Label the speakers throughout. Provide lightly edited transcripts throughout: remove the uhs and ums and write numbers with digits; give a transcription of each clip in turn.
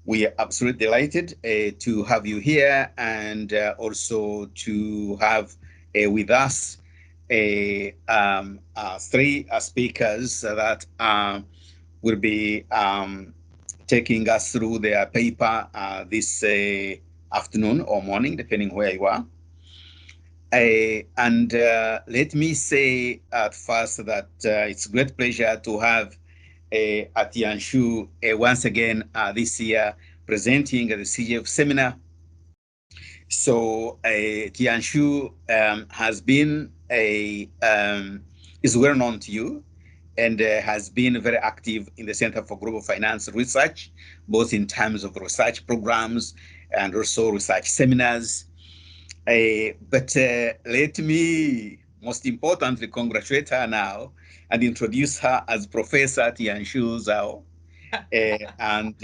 Speaker 1: We are absolutely delighted to have you here and also to have with us three speakers that will be taking us through their paper this afternoon or morning, depending where you are. And let me say at first that it's a great pleasure to have Tianshu once again this year presenting at the CGF Seminar. So Tianshu has been is well known to you and has been very active in the Center for Global Finance Research, both in terms of research programs and also research seminars. But let me, most importantly, congratulate her now and introduce her as Professor Tianshu Zhao. And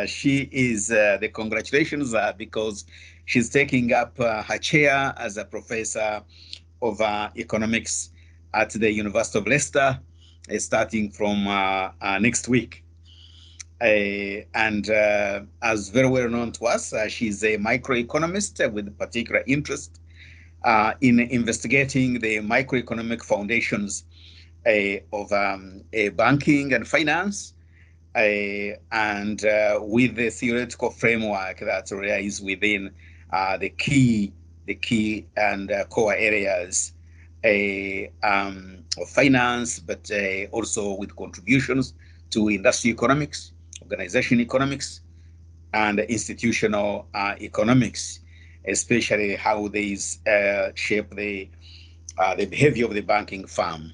Speaker 1: she is, the congratulations are because she's taking up her chair as a professor of economics at the University of Leicester, starting from next week. And as very well known to us, she's a microeconomist with particular interest in investigating the microeconomic foundations of banking and finance, and with the theoretical framework that relies within the key and core areas of finance, but also with contributions to industry economics, organization economics, and institutional economics, especially how these shape the behavior of the banking firm.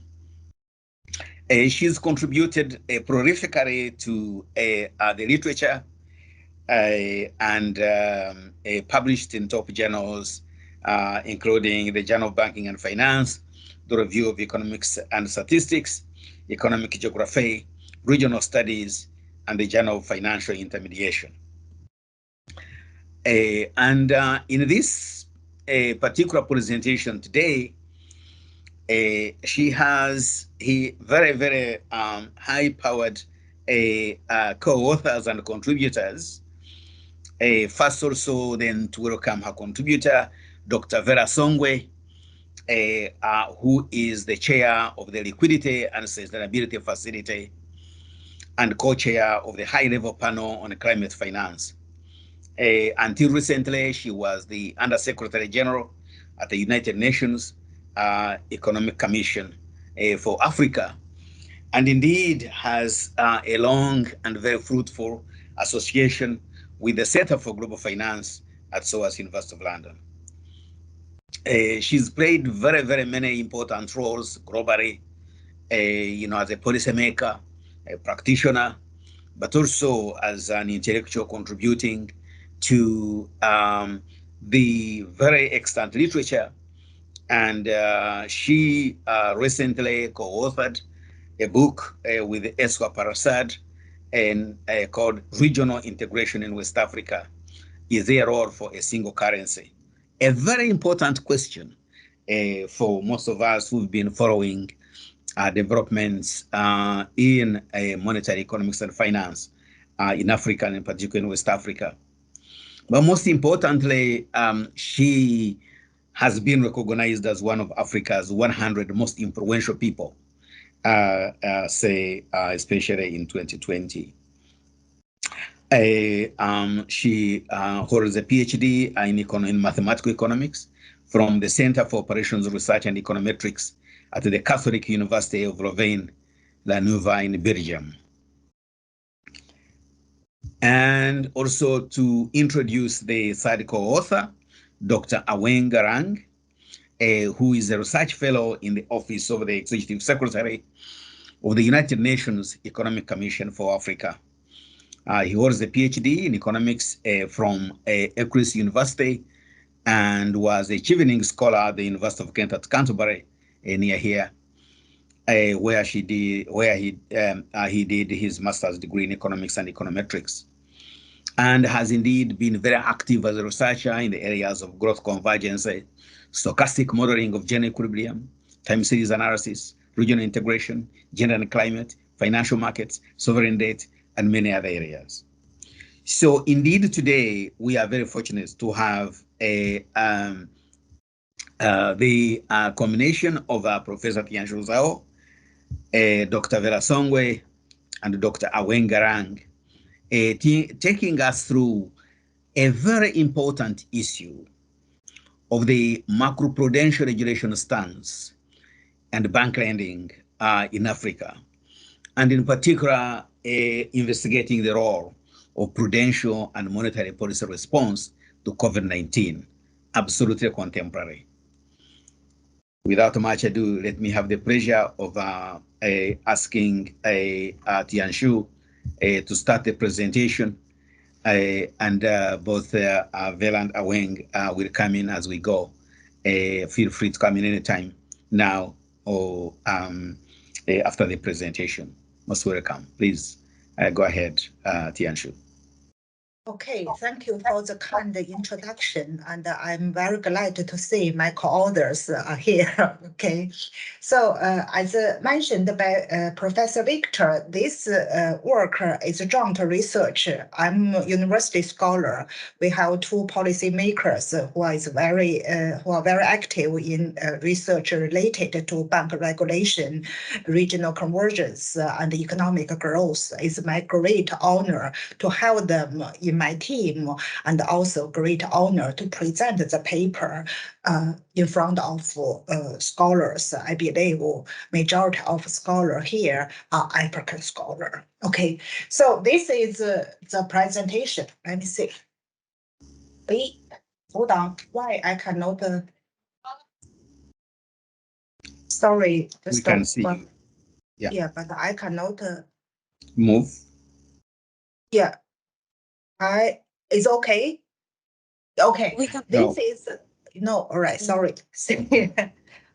Speaker 1: She's contributed prolifically to the literature and published in top journals, including the Journal of Banking and Finance, the Review of Economics and Statistics, Economic Geography, Regional Studies, and the Journal of Financial Intermediation. And in this particular presentation today, she has very high-powered co-authors and contributors. First also then to welcome her contributor, Dr. Vera Songwe, who is the chair of the Liquidity and Sustainability Facility and co-chair of the high-level panel on climate finance. Until recently, she was the Undersecretary General at the United Nations Economic Commission for Africa, and indeed has a long and very fruitful association with the Center for Global Finance at SOAS University of London. She's played very many important roles globally, as a policymaker, a practitioner, but also as an intellectual contributing to the very extant literature. And she recently co-authored a book with Eswa Parasad and called Regional Integration in West Africa. Is there a role for a single currency? A very important question for most of us who've been following developments in monetary economics and finance in Africa, and in particular in West Africa. But most importantly, she has been recognized as one of Africa's 100 most influential people, especially in 2020. She holds a PhD in mathematical economics from the Center for Operations Research and Econometrics at the Catholic University of Louvain-la-Neuve in Belgium. And also to introduce the third co-author, Dr. Aweng Garang, who is a research fellow in the Office of the Executive Secretary of the United Nations Economic Commission for Africa. He holds a PhD in economics from Equus University and was a Chevening Scholar at the University of Kent at Canterbury, near here, where he did his master's degree in economics and econometrics, and has indeed been very active as a researcher in the areas of growth convergence, stochastic modeling of general equilibrium, time series analysis, regional integration, gender and climate, financial markets, sovereign debt, and many other areas. So indeed, today we are very fortunate to have the combination of Professor Tianshu Zhao, Dr. Vera Songwe, and Dr. Aweng Garang, taking us through a very important issue of the macroprudential regulation stance and bank lending in Africa, and in particular, investigating the role of prudential and monetary policy response to COVID-19, absolutely contemporary. Without much ado, let me have the pleasure of asking Tianshu to start the presentation, and both Vera and Aweng will come in as we go. Feel free to come in anytime now or after the presentation. Most welcome. Please go ahead, Tianshu.
Speaker 2: Okay, thank you for the kind introduction, and I'm very glad to see my co-authors are here. Okay, so as mentioned by Professor Victor, this work is joint research. I'm a university scholar. We have two policymakers who are very active in research related to bank regulation, regional convergence, and economic growth. It's my great honor to have them in my team, and also great honor to present the paper in front of scholars. I believe majority of scholars here are African scholars. Okay, so this is the presentation. Let me see. Wait, hold on. Why I cannot? Sorry,
Speaker 1: We can see you.
Speaker 2: Yeah. Yeah, but I cannot
Speaker 1: move.
Speaker 2: Yeah. It's okay. Okay. This is no. All right. Sorry.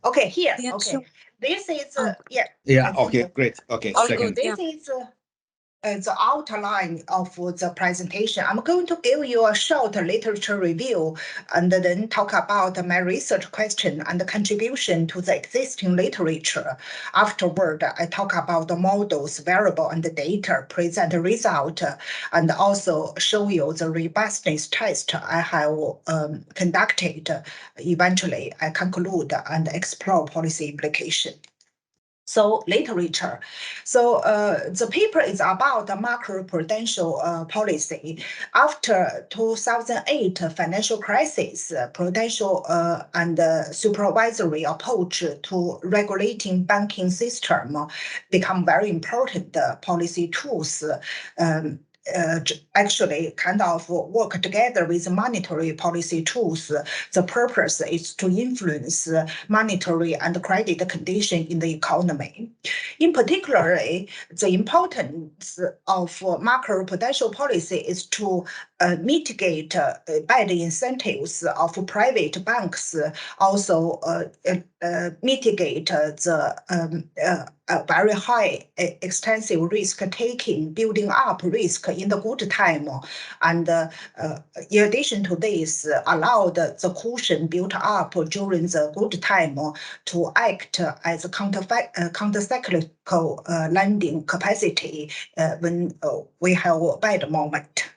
Speaker 2: Okay. Here. Okay. This is yeah.
Speaker 1: Yeah. Okay. Great. Okay.
Speaker 2: Second. This is the outline of the presentation. I'm going to give you a short literature review and then talk about my research question and the contribution to the existing literature. Afterward, I talk about the models, variable, and the data, present the result, and also show you the robustness test I have conducted. Eventually, I conclude and explore policy implication. So literature. So the paper is about the macroprudential policy. After 2008 financial crisis, prudential and supervisory approach to regulating banking system become very important policy tools. Actually kind of work together with monetary policy tools. The purpose is to influence monetary and credit condition in the economy. In particular, the importance of macroprudential policy is to mitigate bad incentives of private banks, also mitigate the very high extensive risk taking, building up risk in the good time, and in addition to this, allowed the cushion built up during the good time to act as a countercyclical lending capacity when we have a bad moment.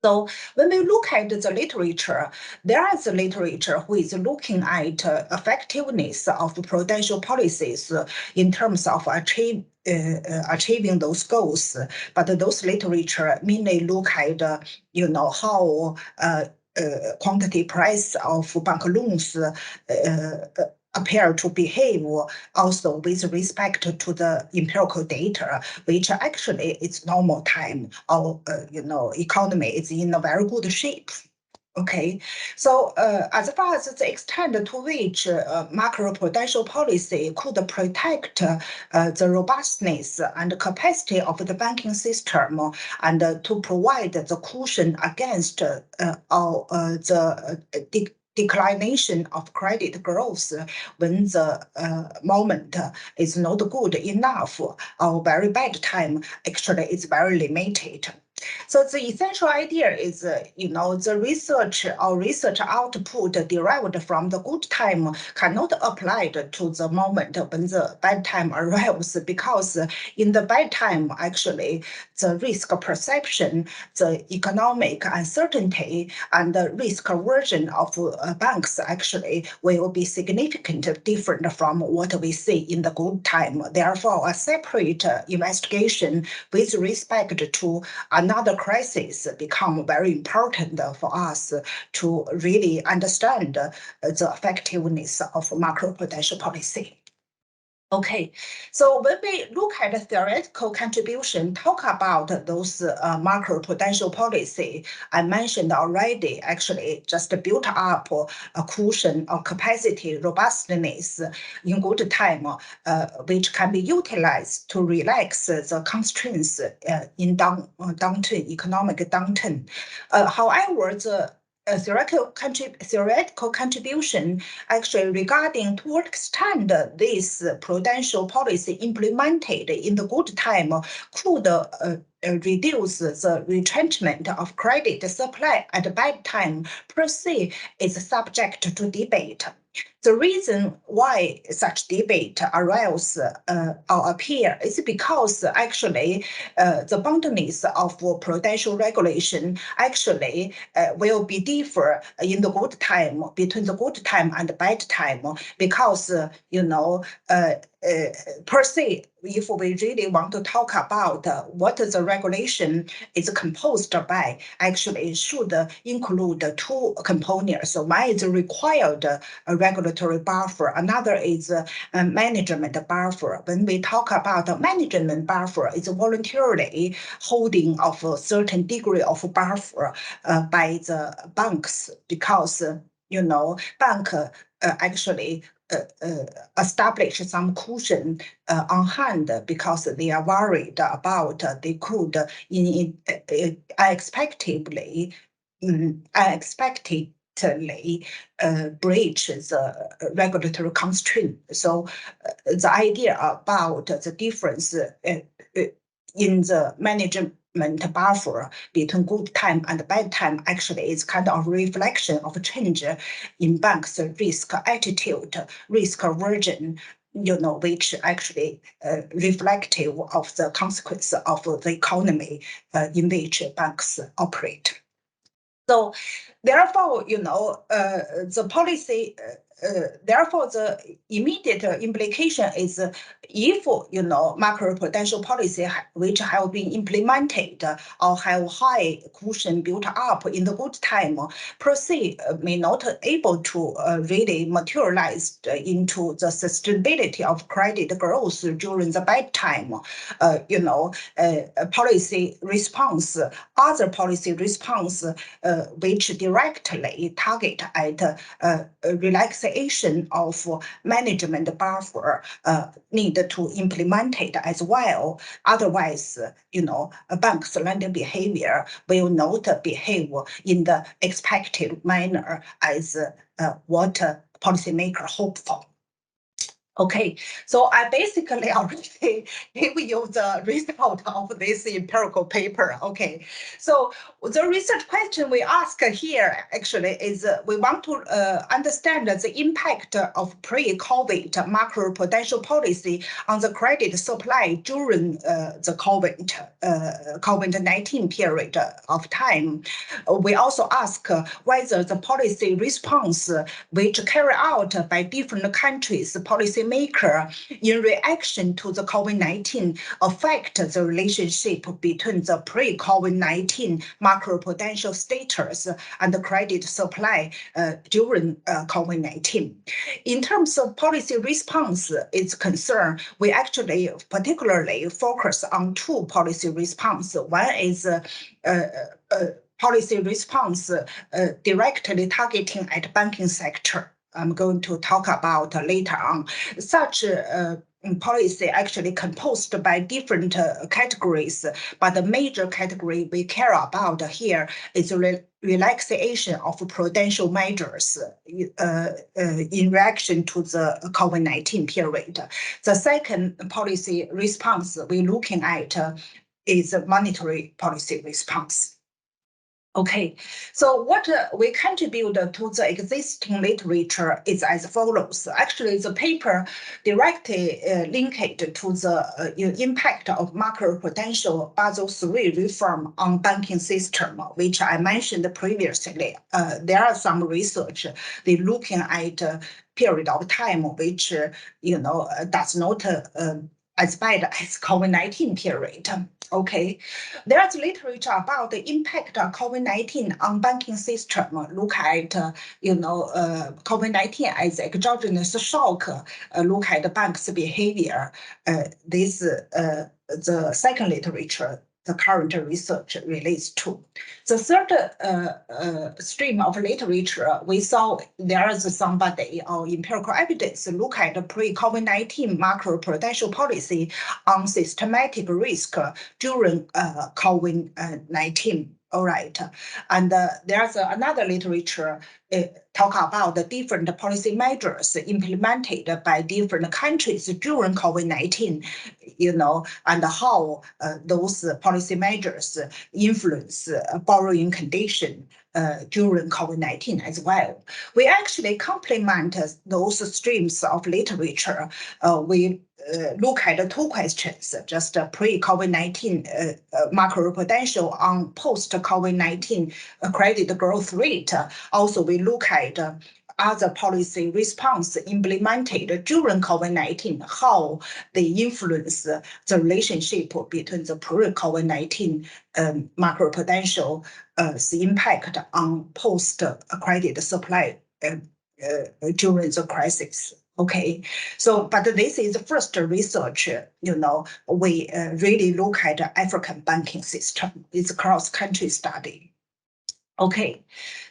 Speaker 2: So when we look at the literature, there is a literature who is looking at effectiveness of prudential policies in terms of achieving those goals. But those literature mainly look at, how quantity price of bank loans appear to behave also with respect to the empirical data, which actually is normal time. Our economy is in a very good shape. Okay, so as far as the extent to which macroprudential policy could protect the robustness and capacity of the banking system and to provide the cushion against the declination of credit growth when the moment is not good enough or very bad time, actually is very limited. So the essential idea is, the research or research output derived from the good time cannot apply to the moment when the bad time arrives, because in the bad time, actually, the risk perception, the economic uncertainty, and the risk aversion of banks actually will be significantly different from what we see in the good time. Therefore, a separate investigation with respect to another crisis become very important for us to really understand the effectiveness of macroprudential policy. Okay, so when we look at the theoretical contribution, talk about those macroprudential policy I mentioned already, actually just built up a cushion of capacity, robustness in good time, which can be utilized to relax the constraints in downturn, economic downturn. However, the theoretical contribution actually regarding to what extent this prudential policy implemented in the good time could reduce the retrenchment of credit supply at bad time per se is subject to debate. The reason why such debate arises or appear is because actually the boundaries of prudential regulation actually will be differ in the good time, between the good time and the bad time, because per se, if we really want to talk about what the regulation is composed by, actually should include two components. So one is required regulatory buffer, another is a management buffer. When we talk about management buffer, it's voluntarily holding of a certain degree of buffer by the banks, because bank actually establish some cushion on hand because they are worried about they could unexpectedly breach the regulatory constraint. So the idea about the difference in the management buffer between good time and bad time actually is kind of a reflection of change in banks' risk attitude, risk aversion, which actually reflective of the consequence of the economy in which banks operate. So therefore, the policy, therefore, the immediate implication is if, macroprudential policy which have been implemented or have high cushion built up in the good time, per se may not able to really materialize into the sustainability of credit growth during the bad time. Policy response, other policy response which directly target at relaxation of management buffer need to implement it as well. Otherwise, banks' lending behavior will not behave in the expected manner as what policymakers hope for. Okay, so I basically already gave you the result of this empirical paper. Okay, so the research question we ask here actually is we want to understand the impact of pre-COVID macroprudential policy on the credit supply during the COVID-19 period of time. We also ask whether the policy response which carried out by different countries, policymakers in reaction to the COVID-19 affect the relationship between the pre-COVID-19 macroprudential status and the credit supply during COVID-19. In terms of policy response is concerned, we actually particularly focus on two policy response. One is policy response directly targeting at banking sector. I'm going to talk about later on. Such policy actually composed by different categories, but the major category we care about here is relaxation of prudential measures in reaction to the COVID-19 period. The second policy response we're looking at is a monetary policy response. Okay, so what we contribute to the existing literature is as follows. Actually, the paper directly linked to the impact of macroprudential Basel III reform on banking system, which I mentioned previously. There are some research they looking at a period of time which does not as bad as COVID-19 period. Okay, there's literature about the impact of COVID-19 on banking system. Look at COVID-19 as exogenous shock. Look at the bank's behavior. The second literature the current research relates to. The third stream of literature, we saw there is somebody or empirical evidence look at the pre-COVID-19 macroprudential policy on systematic risk during COVID-19. All right, and there's another literature talk about the different policy measures implemented by different countries during COVID-19, and how those policy measures influence borrowing condition during COVID-19 as well. We actually complement those streams of literature. We look at two questions, just pre-COVID-19 macroprudential on post-COVID-19 credit growth rate. Also, we look at other policy response implemented during COVID-19, how they influence the relationship between the pre-COVID-19 macroprudential impact on post-credit supply during the crisis. Okay, so but this is the first research, we really look at the African banking system. It's a cross-country study. Okay,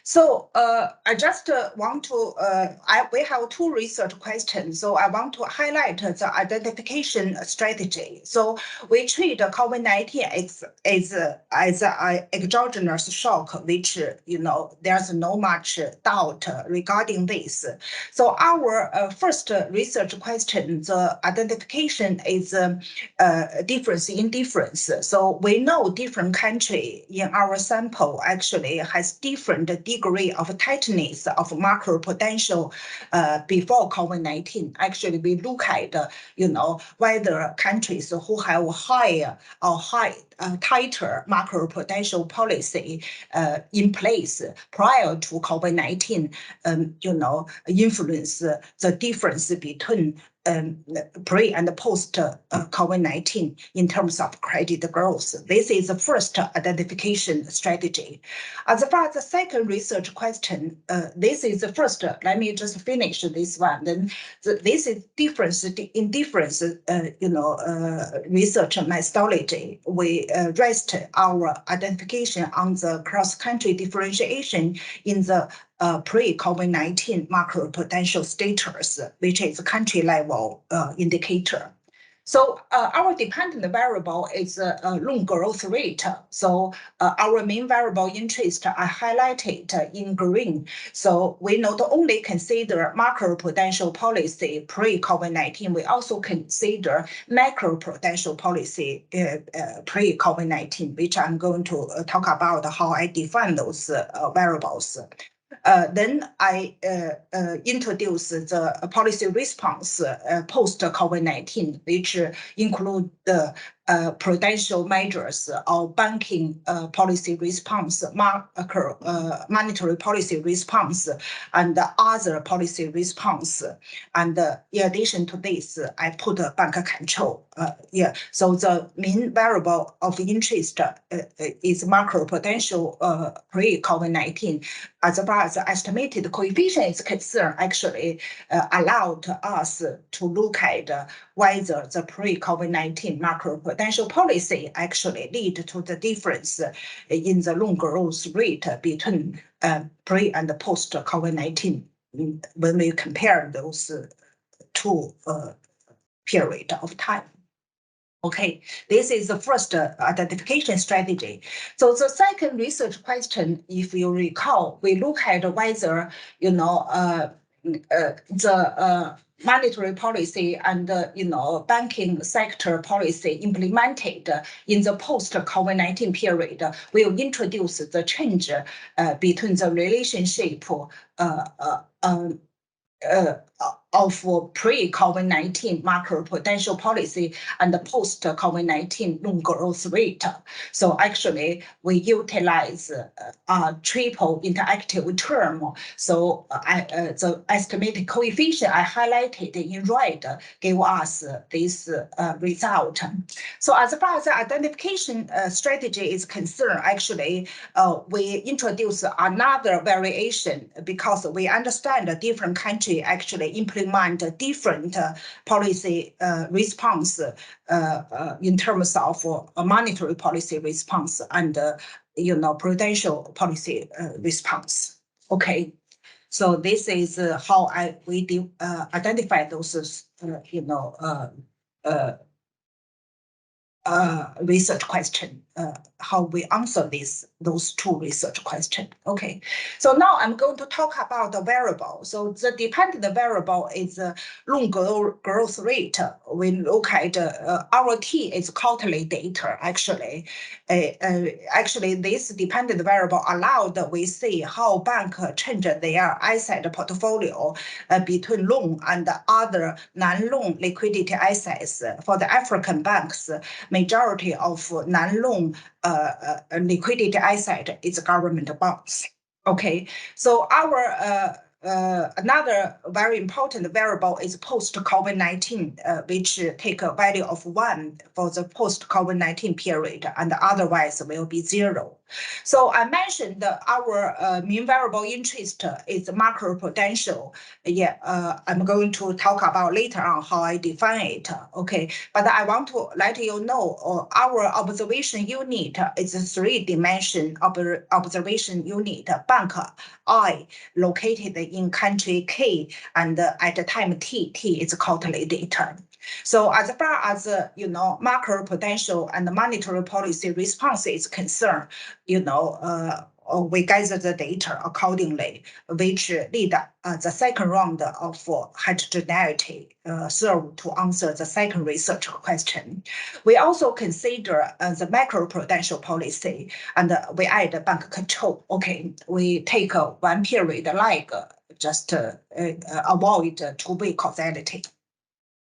Speaker 2: so I just want to, we have two research questions, so I want to highlight the identification strategy. So we treat COVID-19 as an exogenous shock, which, there's no much doubt regarding this. So our first research question, the identification is difference in difference. So we know different country in our sample actually has different degree of tightness of macroprudential before COVID-19. Actually, we look at, whether countries who have higher or tighter macroprudential policy in place prior to COVID-19, influence the difference between pre and post COVID-19 in terms of credit growth. This is the first identification strategy. As far as the second research question, this is the first, let me just finish this one. Then this is difference in difference, research methodology. We rest our identification on the cross-country differentiation in the pre-COVID-19 macroprudential status, which is a country level indicator. So our dependent variable is loan growth rate. So our main variable interest are highlighted in green. So we not only consider macroprudential policy pre-COVID-19, we also consider macroprudential policy pre-COVID-19, which I'm going to talk about how I define those variables. Then I introduce the policy response post-COVID-19, which include the prudential measures or banking policy response, monetary policy response, and other policy response. And in addition to this, I put bank control. So the main variable of interest is macroprudential pre-COVID-19. As far as the estimated coefficient is concerned, actually allowed us to look at whether the pre-COVID-19 macroprudential policy actually lead to the difference in the loan growth rate between pre and post COVID-19 when we compare those two periods of time. Okay, this is the first identification strategy. So the second research question, if you recall, we look at whether, the monetary policy and banking sector policy implemented in the post-COVID-19 period will introduce the change between the relationship of pre-COVID-19 macroprudential policy and the post-COVID-19 loan growth rate. So actually, we utilize a triple interactive term. So the estimated coefficient I highlighted in red gave us this result. So as far as the identification strategy is concerned, actually, we introduce another variation because we understand that different countries actually implement different policy response in terms of monetary policy response and prudential policy response. Okay, so this is how we identify those research question, how we answer those two research questions. Okay, so now I'm going to talk about the variable. So the dependent variable is loan growth rate. We look at our T is quarterly data. Actually, this dependent variable allowed we see how bank change their asset portfolio between loan and other non-loan liquidity assets. For the African banks, majority of non-loan liquidity asset is government bonds. Okay, so our another very important variable is post-COVID-19, which take a value of 1 for the post-COVID-19 period, and otherwise will be 0. So I mentioned our mean variable interest is macroprudential. Yeah, I'm going to talk about later on how I define it. Okay, but I want to let you know our observation unit is a 3-dimension observation unit, bank I, located in country K, and at the time T is quarterly data. So as far as macroprudential and monetary policy response is concerned, we gather the data accordingly, which lead the second round of heterogeneity serve to answer the second research question. We also consider the macroprudential policy, and we add bank control. Okay, we take one period like just avoid two-way causality.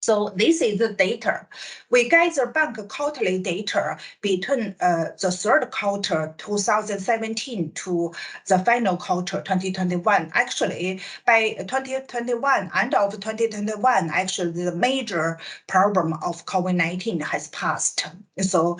Speaker 2: So this is the data. We gather bank quarterly data between the third quarter 2017 to the final quarter 2021. Actually, by 2021, end of 2021, actually the major problem of COVID-19 has passed. So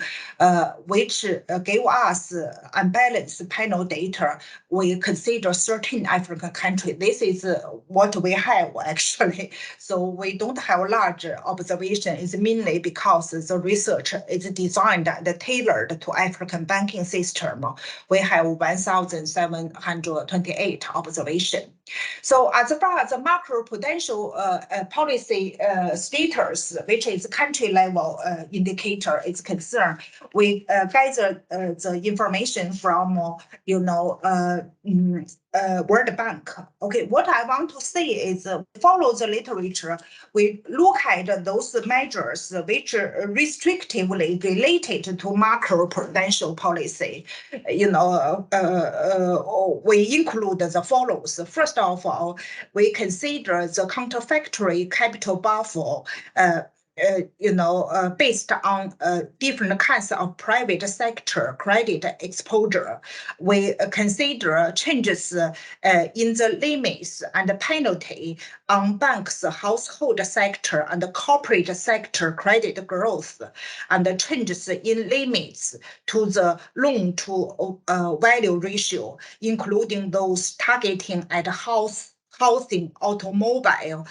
Speaker 2: which gave us unbalanced panel data. We consider 13 African countries. This is what we have actually. So we don't have large observation is mainly because the research is designed and tailored to African banking system. We have 1,728 observation. So as far as the macroprudential policy status, which is country level indicator, is concerned, we gather the information from World Bank. Okay, what I want to say is follow the literature. We look at those measures which are restrictively related to macroprudential policy. We include the follows. First of all, we consider the counterfactual capital buffer based on different kinds of private sector credit exposure. We consider changes in the limits and penalty on banks, household sector, and corporate sector credit growth, and the changes in limits to the loan to value ratio, including those targeting at housing, automobile,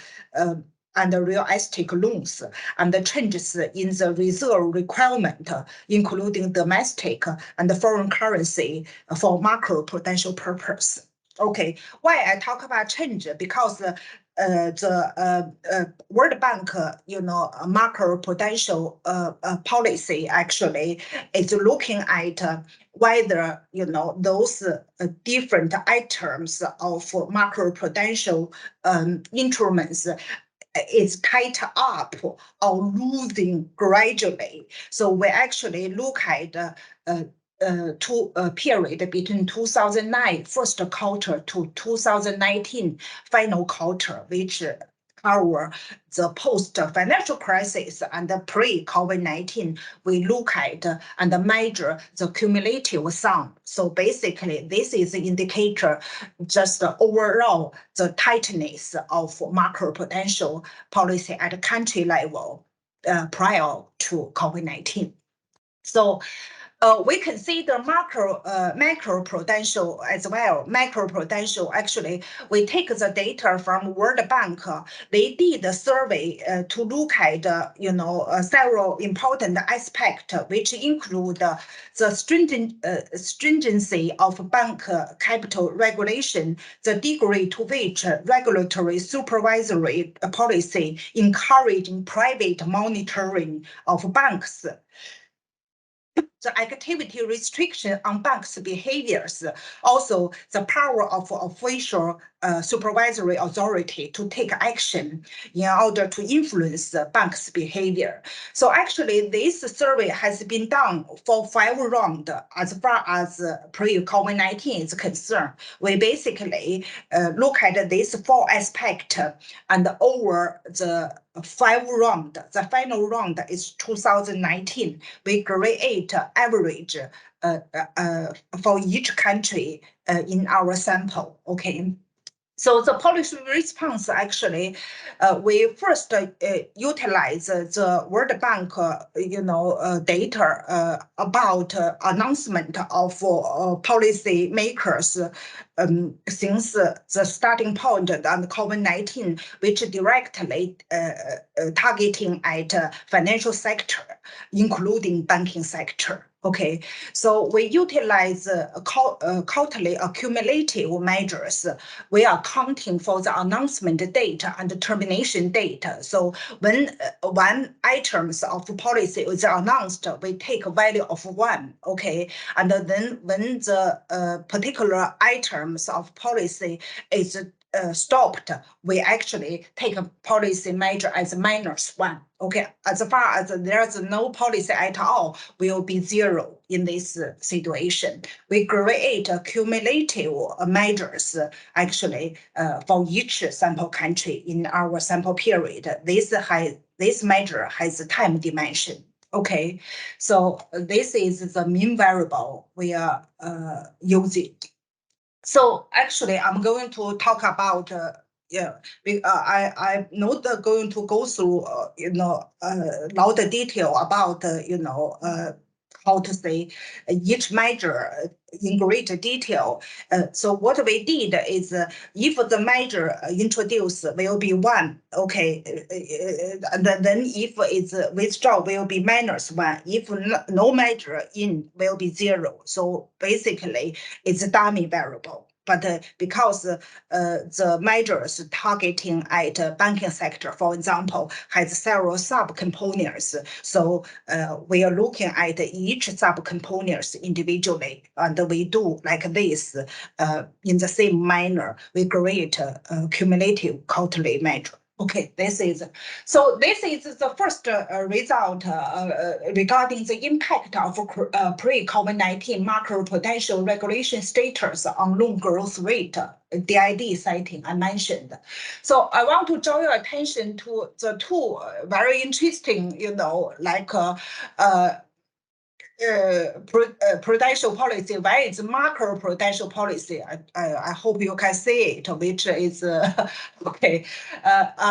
Speaker 2: and the real estate loans, and the changes in the reserve requirement, including domestic and foreign currency for macroprudential purpose. Okay, why I talk about change? Because the World Bank, macroprudential policy actually is looking at whether those different items of macroprudential instruments is tight up or losing gradually. So we actually look at period between 2009 first quarter to 2019 final quarter, which cover the post-financial crisis and the pre-COVID-19. We look at and measure the cumulative sum. So basically, this is the indicator just overall the tightness of macroprudential policy at the country level prior to COVID-19. So we consider macroprudential as well. Macroprudential, actually, we take the data from World Bank. They did a survey to look at, several important aspects, which include the stringency of bank capital regulation, the degree to which regulatory supervisory policy encouraging private monitoring of banks, the activity restriction on banks' behaviors, also the power of official supervisory authority to take action in order to influence the bank's behavior. So actually, this survey has been done for 5 rounds as far as pre-COVID-19 is concerned. We basically look at these 4 aspects, and over the 5 round, the final round is 2019. We create average for each country in our sample. Okay. So the policy response, actually, we first utilize the World Bank, data about announcement of policy makers since the starting point on COVID-19, which directly targeting at financial sector, including banking sector. Okay, so we utilize quarterly accumulative measures. We are counting for the announcement date and the termination date. So when one items of policy is announced, we take a value of 1. Okay, and then when the particular items of policy is stopped, we actually take a policy measure as -1. Okay, as far as there's no policy at all, will be 0 in this situation. We create cumulative measures actually for each sample country in our sample period. This measure has a time dimension. Okay, so this is the mean variable we are using. So actually, I'm going to talk about I'm not going to go through a lot of detail about how to say each measure in great detail. So what we did is if the measure introduced will be 1, okay, and then if it's withdraw will be -1. If no measure in will be 0. So basically it's a dummy variable. But because the measures targeting at banking sector, for example, has several subcomponents, so we are looking at each subcomponents individually, and we do like this in the same manner. We create a cumulative quarterly measure. Okay, this is the first result regarding the impact of pre-COVID-19 macroprudential regulation status on loan growth rate, DID setting I mentioned. So I want to draw your attention to the 2 very interesting, prudential policy. Where is macroprudential policy? I hope you can see it, which is okay.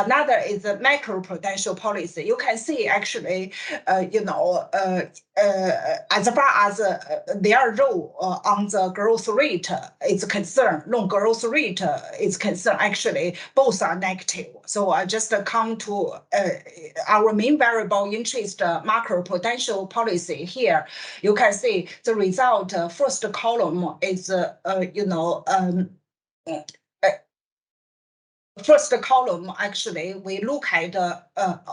Speaker 2: Another is the macroprudential policy. You can see actually, as far as their role on the growth rate is concerned, loan growth rate is concerned, actually both are negative. So I just come to our main variable interest macroprudential policy here. You can see the result. First column is first column, actually, we look at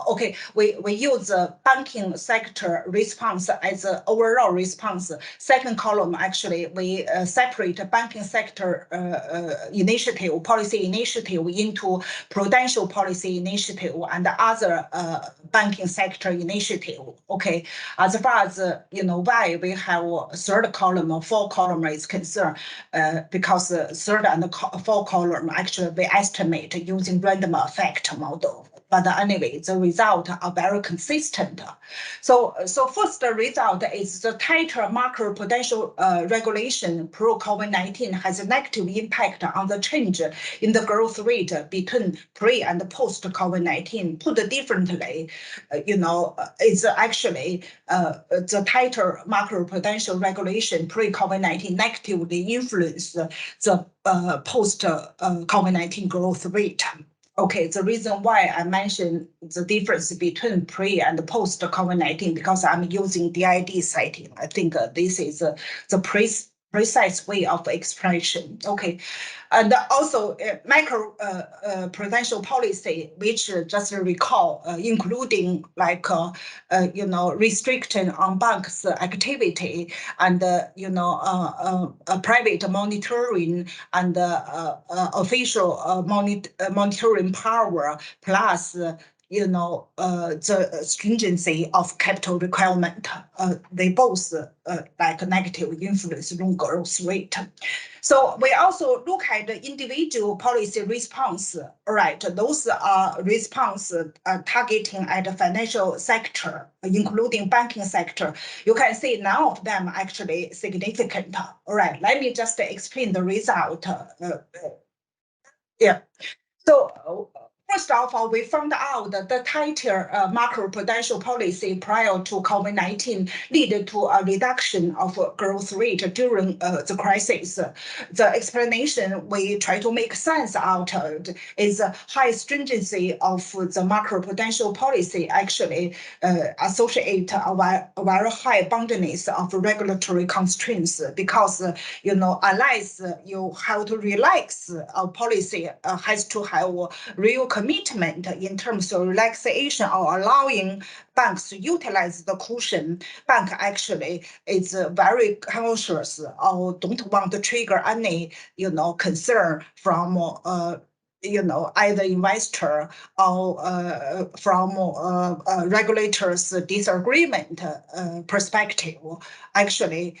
Speaker 2: okay, we use the banking sector response as the overall response. Second column, actually, we separate banking sector initiative, policy initiative into prudential policy initiative and other banking sector initiative. Okay, as far as why we have a third column or fourth column is concerned, because the third and the fourth column actually we estimate using random effect model. But anyway, the results are very consistent. So first the result is the tighter macroprudential regulation pro-COVID-19 has a negative impact on the change in the growth rate between pre and post-COVID-19. Put differently, it's actually the tighter macroprudential regulation pre-COVID-19 negatively influenced the post-COVID-19 growth rate. Okay, the reason why I mentioned the difference between pre and post COVID-19 because I'm using DID setting. I think this is the precise way of expression. Okay, and also macroprudential policy, which just recall, including like restriction on banks' activity and private monitoring and official monitoring power plus the stringency of capital requirement, they both like negative influence loan growth rate. So we also look at the individual policy response. All right, those are response targeting at the financial sector, including banking sector. You can see none of them actually significant. All right, let me just explain the result. Yeah. So first of all, we found out that the tighter macroprudential policy prior to COVID-19 led to a reduction of growth rate during the crisis. The explanation we try to make sense out of is high stringency of the macroprudential policy actually associate a very high boundedness of regulatory constraints because, unless you have to relax a policy has to have real commitment in terms of relaxation or allowing banks to utilize the cushion. Bank actually is very cautious or don't want to trigger any, concern from either investor or from regulators' disagreement perspective. Actually,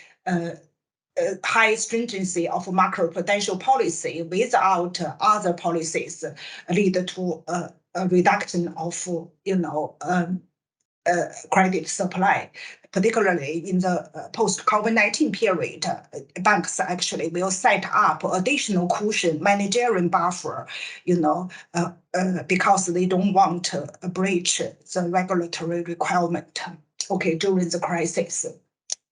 Speaker 2: high stringency of macroprudential policy without other policies lead to a reduction of credit supply, particularly in the post-COVID-19 period. Banks actually will set up additional cushion managerial buffer, because they don't want to breach the regulatory requirement, during the crisis.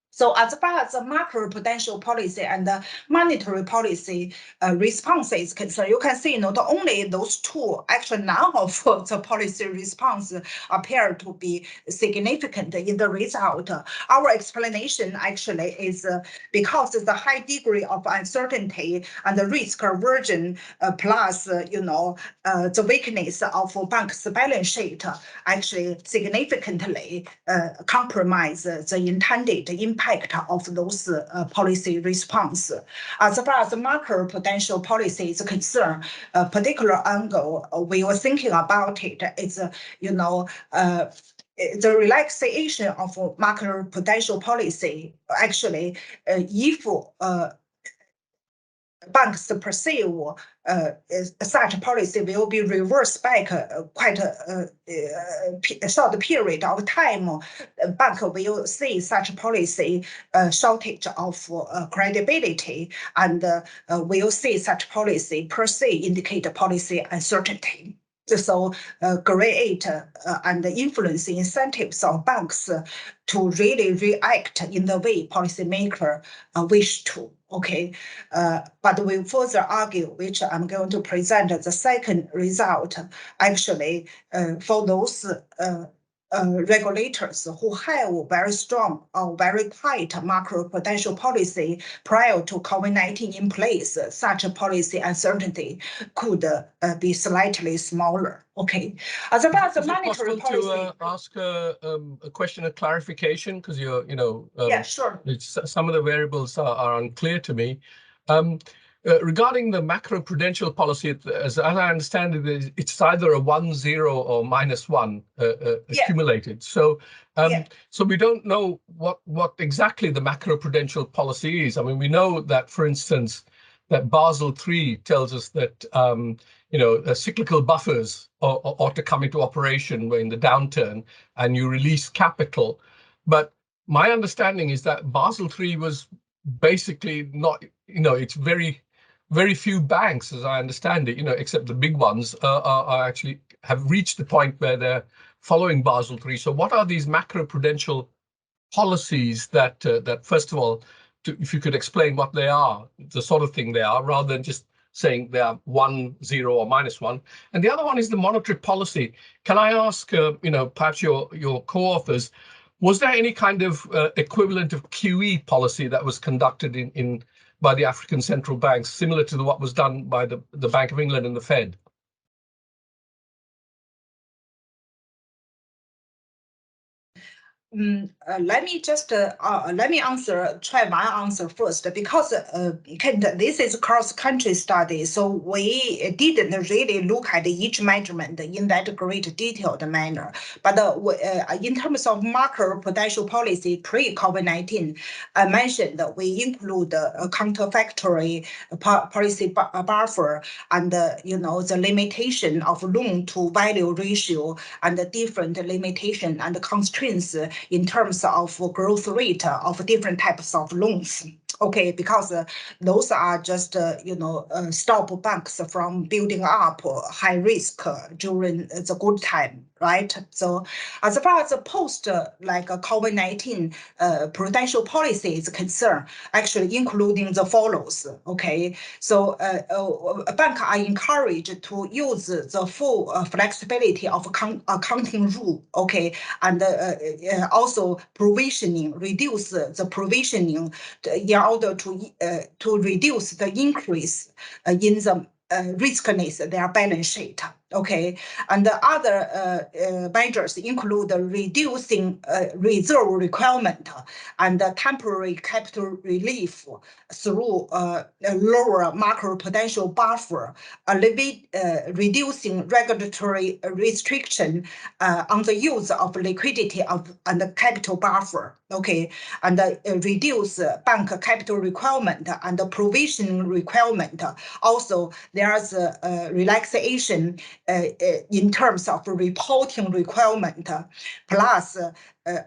Speaker 2: So as far as the macroprudential policy and the monetary policy response is concerned, you can see not only those two, actually none of the policy response appear to be significant in the result. Our explanation actually is because of the high degree of uncertainty and the risk aversion plus, the weakness of bank's balance sheet actually significantly compromise the intended impact of those policy response. As far as the macroprudential policy is concerned, a particular angle we were thinking about it is, the relaxation of macroprudential policy actually, if banks perceive such policy will be reversed back quite a short period of time, bank will see such policy shortage of credibility and will see such policy per se indicate policy uncertainty. So create and influence incentives of banks to really react in the way policymakers wish to. But we further argue, which I'm going to present the second result, actually for those regulators who have very strong or very tight macroprudential policy prior to COVID-19 in place, such a policy uncertainty could be slightly smaller. Okay. As far as the monetary policy,
Speaker 3: to ask a question of clarification, because
Speaker 2: yeah, sure.
Speaker 3: Some of the variables are unclear to me. Regarding the macroprudential policy, as I understand it, it's either a 1, 0 or -1 accumulated. So, so we don't know what exactly the macroprudential policy is. I mean, we know that, for instance, that Basel III tells us that cyclical buffers ought to come into operation in the downturn, and you release capital. But my understanding is that Basel III was basically not, it's very few banks, as I understand it, except the big ones, are actually have reached the point where they're following Basel III. So what are these macroprudential policies that first of all, if you could explain what they are, the sort of thing they are, rather than just saying they are 1, 0 or -1. And the other one is the monetary policy. Can I ask, perhaps your co-authors, was there any kind of equivalent of QE policy that was conducted by the African central banks, similar to what was done by the Bank of England and the Fed?
Speaker 2: Let me just try my answer first, because this is cross-country study, so we didn't really look at each measurement in that great detailed manner. But in terms of macroprudential policy pre-COVID-19, I mentioned that we include a counterfactory policy buffer and the limitation of loan to value ratio and the different limitation and constraints in terms of growth rate of different types of loans. Okay, because those are just stop banks from building up high risk during the good time, right? So as far as the post COVID-19 prudential policy is concerned, actually including the follows. Okay, so banks are encouraged to use the full flexibility of accounting rule. Okay, and also provisioning, reduce the provisioning in order to reduce the increase in the riskiness their balance sheet. Okay, and the other measures include reducing reserve requirement and temporary capital relief through lower macroprudential buffer, reducing regulatory restriction on the use of liquidity and the capital buffer. Okay, and reduce bank capital requirement and the provision requirement. Also, there's a relaxation in terms of reporting requirement. Plus,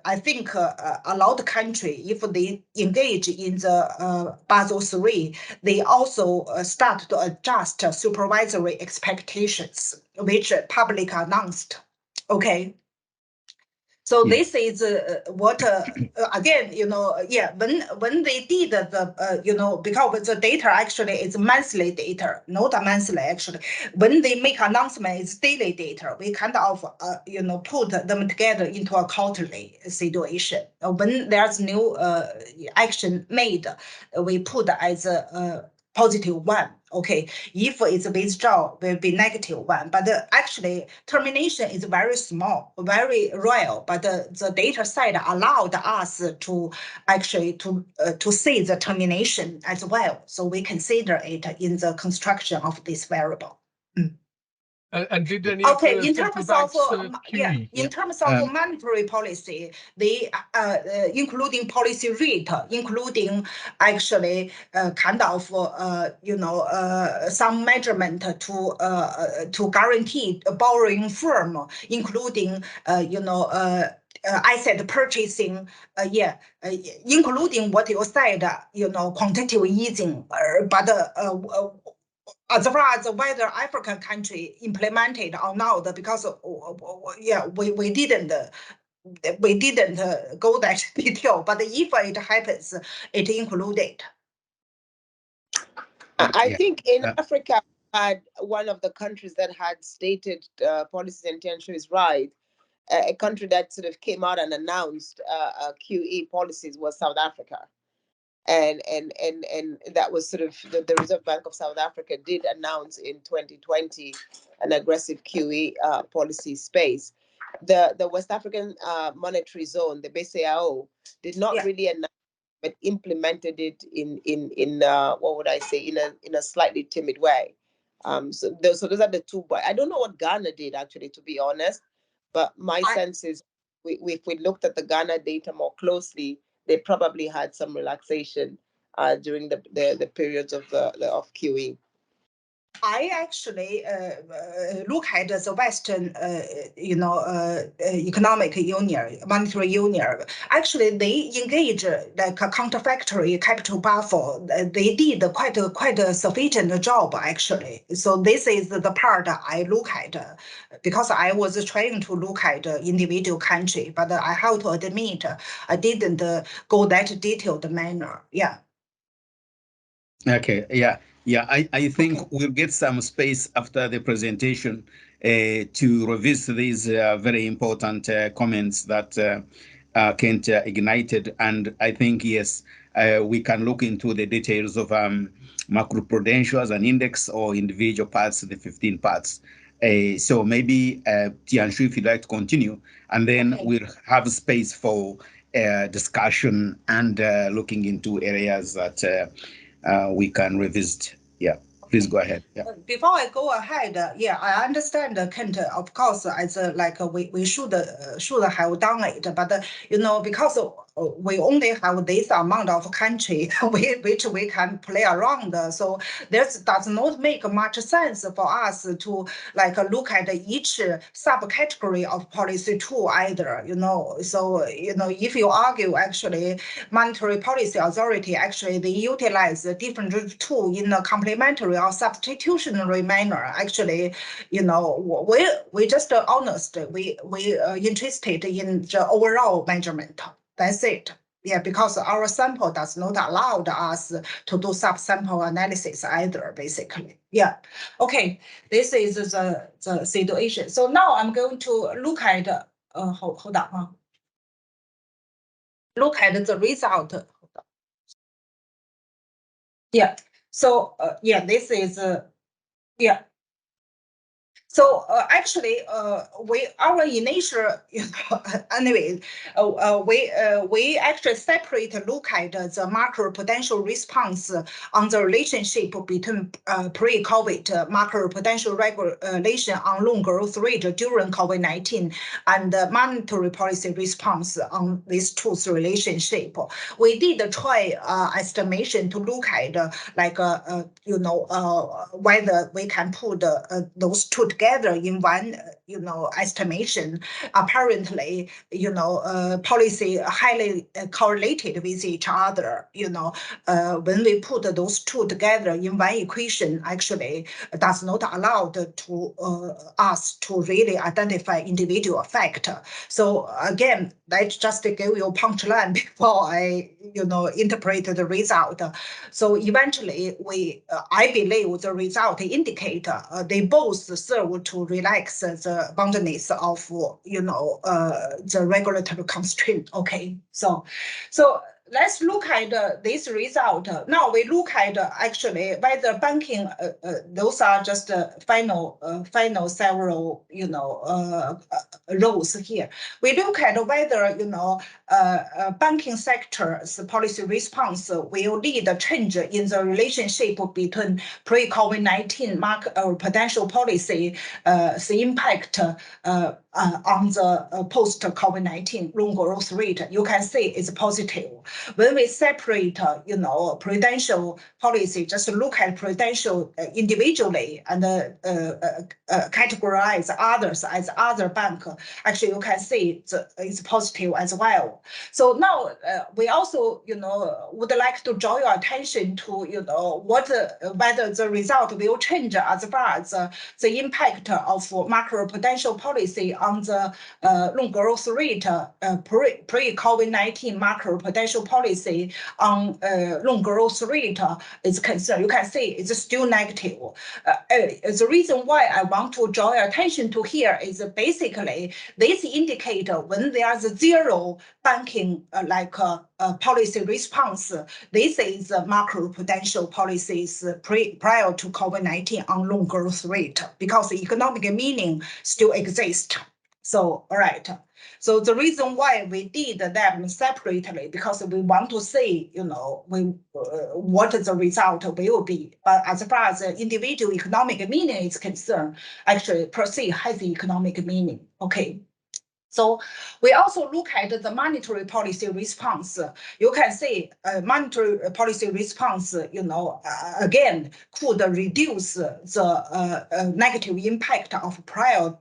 Speaker 2: I think a lot of countries, if they engage in the Basel III, they also start to adjust supervisory expectations, which public announced. Okay. So this is what again, when they did the because the data actually is monthly data, not a monthly actually. When they make announcement, it's daily data. We kind of put them together into a quarterly situation. When there's new action made, we put as a positive one. Okay, if it's withdraw, will be -1. But actually, termination is very small, very rare. But the data side allowed us to actually to see the termination as well. So we consider it in the construction of this variable.
Speaker 3: And did any
Speaker 2: in terms of in terms of monetary policy, they including policy rate, including actually kind of some measurement to guarantee a borrowing firm, including asset purchasing, including what you said, quantitative easing, but as far as whether African country implemented or not, because we didn't go that detail. But if it happens, it included.
Speaker 4: I think in Africa, had one of the countries that had stated policies and Tianshu is right, a country that sort of came out and announced QE policies was South Africa. And that was sort of the Reserve Bank of South Africa did announce in 2020 an aggressive QE policy space. The West African Monetary Zone, the BCAO, did not really announce, but implemented it in what would I say, in a slightly timid way. So those are the two. But I don't know what Ghana did, actually, to be honest. But my sense is, if we looked at the Ghana data more closely, they probably had some relaxation during the periods of QE.
Speaker 2: I actually look at the Western, economic union, monetary union. Actually, they engage like a counterfactory capital buffer. They did quite a sufficient job, actually. So this is the part I look at, because I was trying to look at individual country, but I have to admit I didn't go that detailed manner. Yeah.
Speaker 1: Okay. Yeah. Yeah, I think we'll get some space after the presentation to revisit these very important comments that Kent ignited. And I think, yes, we can look into the details of Macroprudential as an index or individual parts, the 15 parts. So maybe, Tianshu, if you'd like to continue, and then we'll have space for discussion and looking into areas that we can revisit. Yeah, please go ahead. Yeah.
Speaker 2: Before I go ahead, I understand, Kent, of course, as we should have done it, but because we only have this amount of country which we can play around, so this does not make much sense for us to look at each subcategory of policy tool either. So if you argue, actually monetary policy authority, actually they utilize different tool in a complementary or substitutionary manner. Actually, we just honest, we interested in the overall measurement. That's it. Yeah, because our sample does not allow us to do subsample analysis either, basically. Yeah. Okay, this is the situation. So now I'm going to look at hold on. Look at the result. Yeah. So this is So actually, our initial, anyway, we actually separate look at the macroprudential response on the relationship between pre-COVID macroprudential regulation on loan growth rate during COVID-19 and the monetary policy response on these two relationship. We did try estimation to look at whether we can put those two together in one, estimation. Apparently, policy highly correlated with each other. When we put those two together in one equation, actually does not allow to us to really identify individual factor. So again, let's just give you a punchline before I, interpret the result. So eventually, I believe the result indicate they both serve to relax the boundaries of, the regulatory constraint. Okay, so let's look at this result. Now we look at actually whether banking, those are just final several, rows here. We look at whether, banking sector's policy response will lead a change in the relationship between pre-COVID-19 potential policy, the impact on the post-COVID-19 loan growth rate. You can see it's positive. When we separate, Prudential policy, just look at Prudential individually and categorize others as other bank. Actually, you can see it's positive as well. So now we also, would like to draw your attention to, whether the result will change as far as the impact of macroprudential policy on the loan growth rate pre-COVID-19 macroprudential policy on loan growth rate is concerned. You can see it's still negative. The reason why I want to draw your attention to here is basically this indicator when there's zero banking policy response. This is macroprudential policies prior to COVID-19 on loan growth rate because the economic meaning still exists. So, all right. So the reason why we did them separately because we want to see, what the result will be. But as far as the individual economic meaning is concerned, actually per se has economic meaning. Okay. So we also look at the monetary policy response. You can see monetary policy response, again, could reduce the negative impact of prior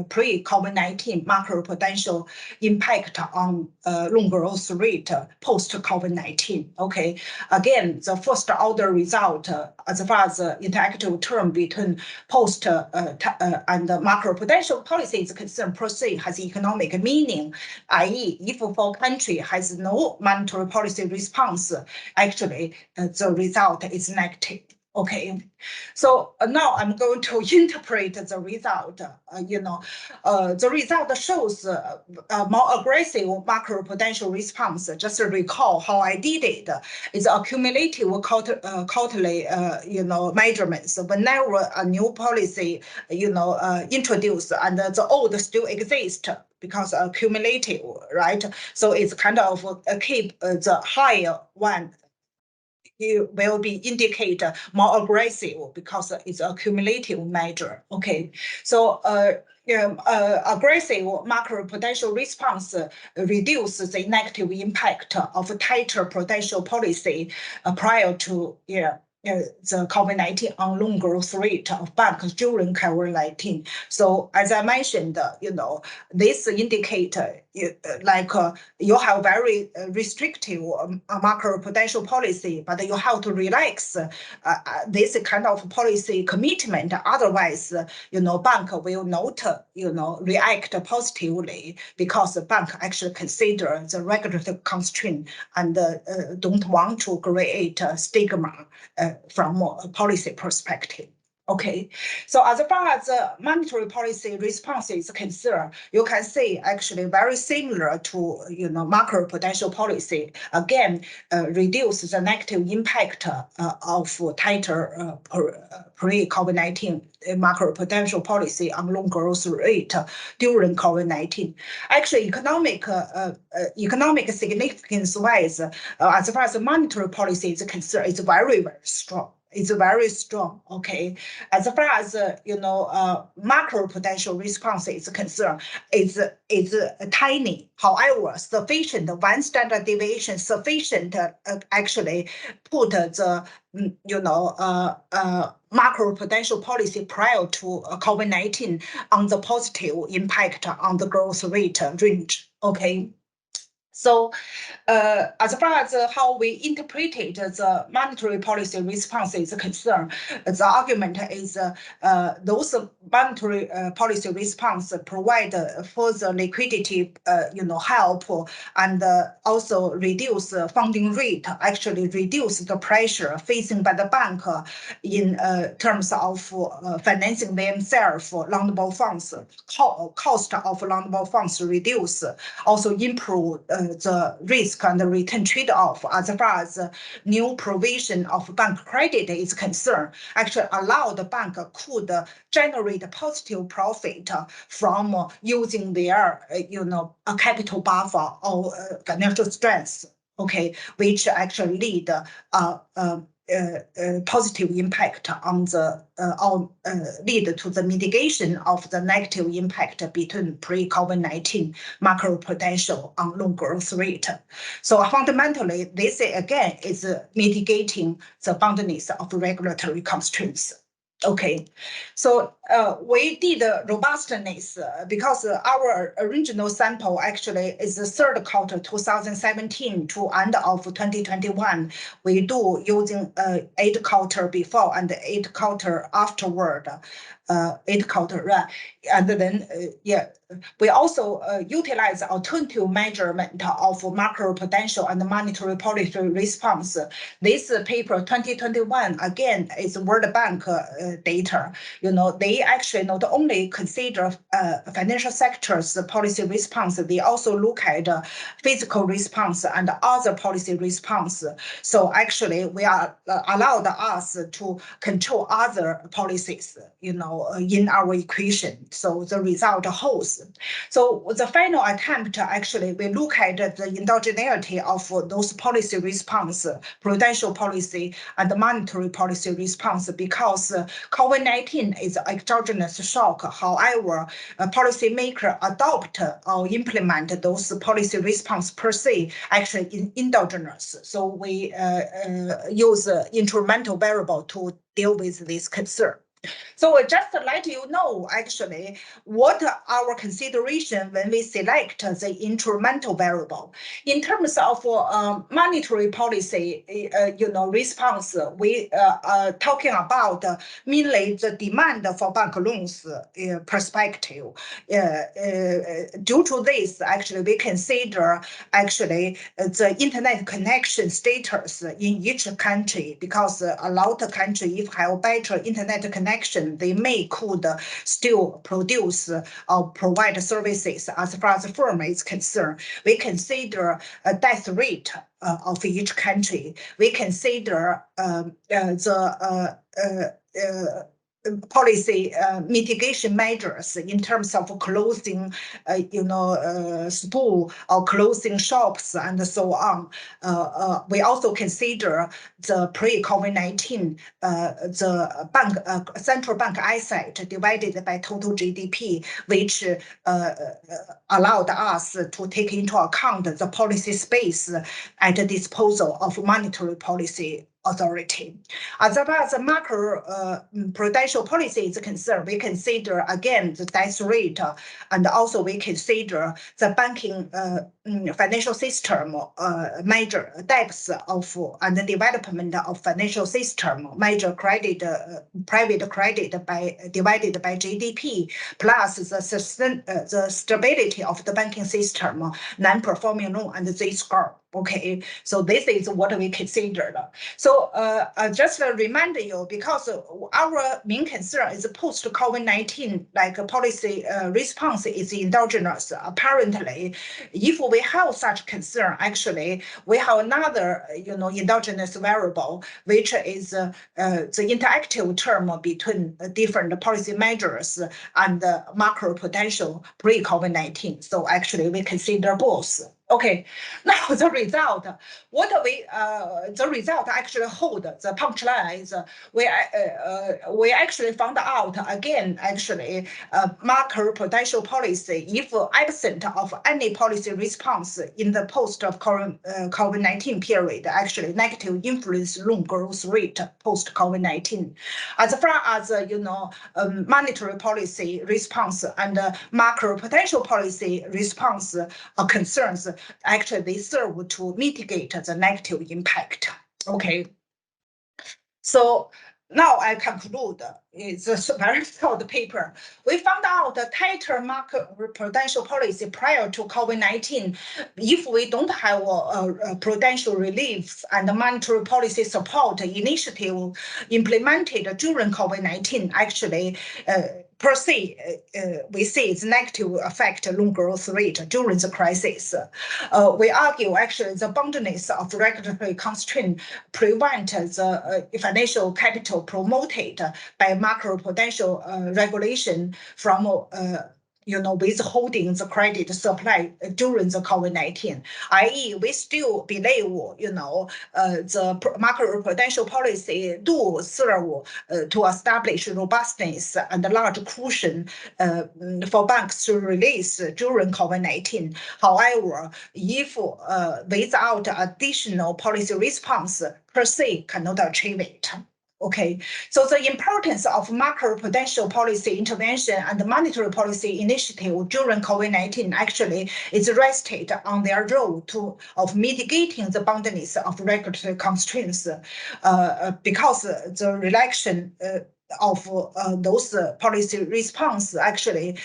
Speaker 2: pre-COVID-19 macroprudential impact on loan growth rate post-COVID-19. Okay, again, the first order result as far as the interactive term between post and macroprudential policy is concerned per se has economic meaning, i.e. if for country has no monetary policy response, actually the result is negative. Okay, so now I'm going to interpret the result. The result shows a more aggressive macroprudential response. Just recall how I did it. It's accumulative quarterly, measurements. Whenever a new policy, introduced and the old still exists because accumulative, right? So it's kind of keep the higher one. It will be indicate more aggressive because it's a cumulative measure. Okay, so aggressive macroprudential response reduces the negative impact of tighter prudential policy prior to the COVID-19 on loan growth rate of banks during COVID-19. So as I mentioned, this indicator you have very restrictive macroprudential policy, but you have to relax this kind of policy commitment. Otherwise, bank will not, react positively because the bank actually consider the regulatory constraint and don't want to create a stigma from a policy perspective. Okay, so as far as monetary policy response is concerned, you can see actually very similar to macroprudential policy. Again, reduce the negative impact of tighter pre-COVID-19 macroprudential policy on loan growth rate during COVID-19. Actually, economic significance wise, as far as the monetary policy is concerned, it's very, very strong. It's very strong. Okay, as far as macroprudential response is concerned, it's tiny. However, sufficient. One standard deviation sufficient actually put the macroprudential policy prior to COVID-19 on the positive impact on the growth rate range. Okay. So as far as how we interpreted the monetary policy response is concerned, the argument is those monetary policy response provide further liquidity, help, and also reduce funding rate, actually reduce the pressure facing by the bank in terms of financing themselves, loanable funds, cost of loanable funds reduce, also improve the risk and the return trade-off as far as new provision of bank credit is concerned, actually allow the bank could generate positive profit from using their a capital buffer or financial strength. Okay, which actually lead positive impact on the lead to the mitigation of the negative impact between pre-COVID-19 macroprudential on loan growth rate. So fundamentally, this again is mitigating the boundedness of regulatory constraints. Okay, so we did robustness because our original sample actually is the third quarter 2017 to end of 2021. We do using 8 quarter before and 8 quarter afterward. 8 quarter, right? And then, we also utilize alternative measurement of macroprudential and monetary policy response. This paper 2021 again is World Bank data. They actually not only consider financial sector's policy response, they also look at physical response and other policy response. So actually, we are allowed us to control other policies, in our equation. So the result holds. So the final attempt, actually, we look at the endogeneity of those policy response, prudential policy and monetary policy response, because COVID-19 is exogenous shock. However, policymakers adopt or implement those policy response per se, actually in endogenous. So we use instrumental variable to deal with this concern. So just to let you know, actually, what our consideration when we select the instrumental variable. In terms of monetary policy, response, we are talking about mainly the demand for bank loans perspective. Due to this, actually, we consider actually the internet connection status in each country, because a lot of countries, if have better internet connection, they could still produce or provide services as far as the firm is concerned. We consider a death rate of each country. We consider the policy mitigation measures in terms of closing, school or closing shops and so on. We also consider the pre-COVID-19, the bank central bank asset divided by total GDP, which allowed us to take into account the policy space at the disposal of monetary policy authority. As far as the macro-prudential policy is concerned, we consider again the death rate, and also we consider the banking financial system major depths of and the development of financial system, major credit, private credit divided by GDP, plus the stability of the banking system, non-performing loan and Z-score. Okay, so this is what we considered. So just to remind you, because our main concern is post-COVID-19, like policy response is endogenous. Apparently, if we have such concern, actually, we have another, endogenous variable, which is the interactive term between different policy measures and macroprudential pre-COVID-19. So actually, we consider both. Okay, now the result. The result actually hold. The punchline is we actually found out again, actually, macroprudential policy, if absent of any policy response in the post of COVID-19 period, actually negative influence loan growth rate post COVID-19. As far as monetary policy response and macroprudential policy response are concerns, actually they serve to mitigate the negative impact. Okay. So now I conclude. It's a very short paper. We found out a tighter macroprudential policy prior to COVID-19. If we don't have prudential reliefs and monetary policy support initiative implemented during COVID-19, actually, per se, we see its negative effect loan growth rate during the crisis. We argue actually the boundedness of regulatory constraint prevent the financial capital promoted by macroprudential regulation from withholding the credit supply during the COVID-19, i.e., we still believe, the macroprudential policy do serve to establish robustness and large cushion for banks to release during COVID-19. However, if without additional policy response per se cannot achieve it. Okay, so the importance of macroprudential policy intervention and monetary policy initiative during COVID-19 actually is rested on their role of mitigating the boundedness of regulatory constraints, because the relaxation of those policy response actually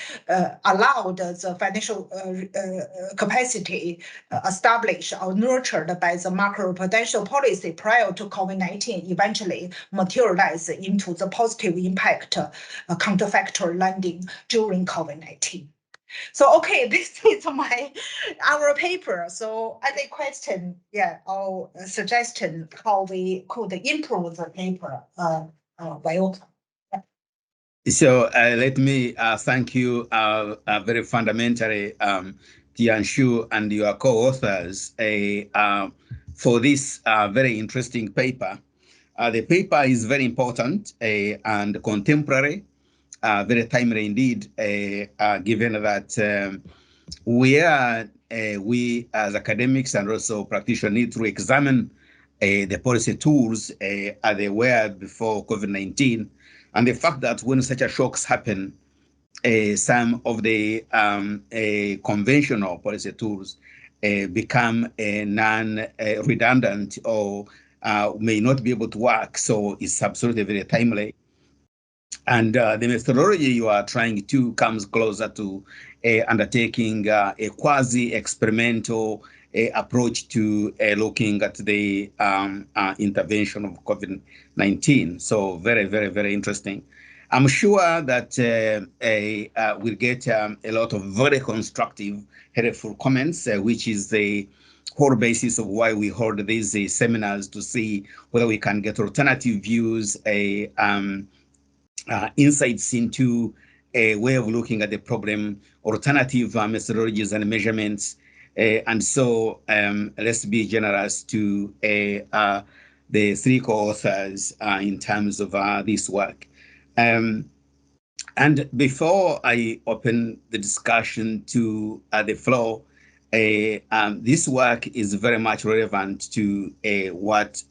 Speaker 2: allowed the financial capacity established or nurtured by the macroprudential policy prior to COVID-19 eventually materialize into the positive impact counterfactual lending during COVID-19. So, okay, this is our paper. So any question, or suggestion how we could improve the paper, welcome.
Speaker 1: So let me thank you very fundamentally, Tianshu and your co-authors for this very interesting paper. The paper is very important and contemporary, very timely indeed, given that we as academics and also practitioners need to examine the policy tools as they were before COVID-19, and the fact that when such a shocks happen, some of the conventional policy tools become non-redundant or may not be able to work. So it's absolutely very timely. And the methodology you are trying to comes closer to undertaking a quasi-experimental approach to looking at the intervention of COVID-19. So very, very, very interesting. I'm sure that we'll get a lot of very constructive, helpful comments, which is the whole basis of why we hold these seminars, to see whether we can get alternative views, insights into a way of looking at the problem, alternative methodologies and measurements. And so let's be generous to the three co-authors in terms of this work. And before I open the discussion to the floor, this work is very much relevant to what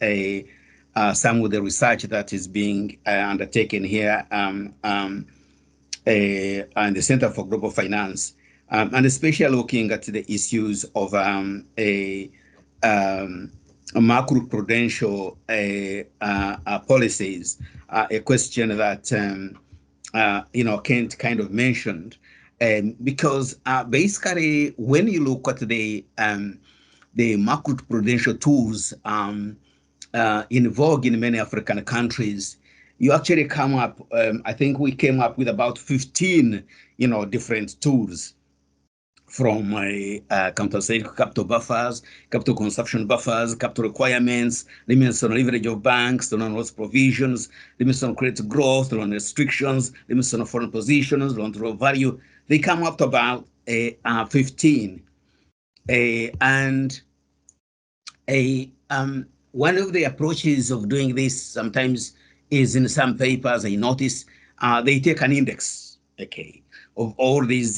Speaker 1: some of the research that is being undertaken here and the Center for Global Finance, and especially looking at the issues of macroprudential policies, a question that Kent kind of mentioned, because basically when you look at the macroprudential tools in vogue in many African countries, you actually come up, I think we came up with about 15, different tools, from capital buffers, capital consumption buffers, capital requirements, limits on leverage of banks, loan loss provisions, limits on credit growth, loan restrictions, limits on foreign positions, loan to value. They come up to about 15. And one of the approaches of doing this sometimes is, in some papers I notice, they take an index, of all these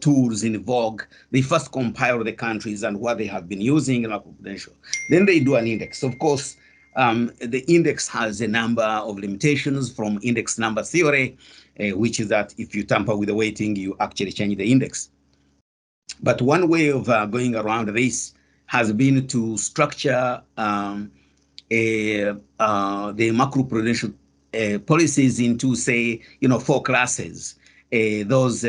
Speaker 1: tools in vogue. They first compile the countries and what they have been using in Macroprudential. Then they do an index. Of course, the index has a number of limitations from index number theory, which is that if you tamper with the weighting, you actually change the index. But one way of going around this has been to structure the macroprudential policies into, say, 4 classes. Those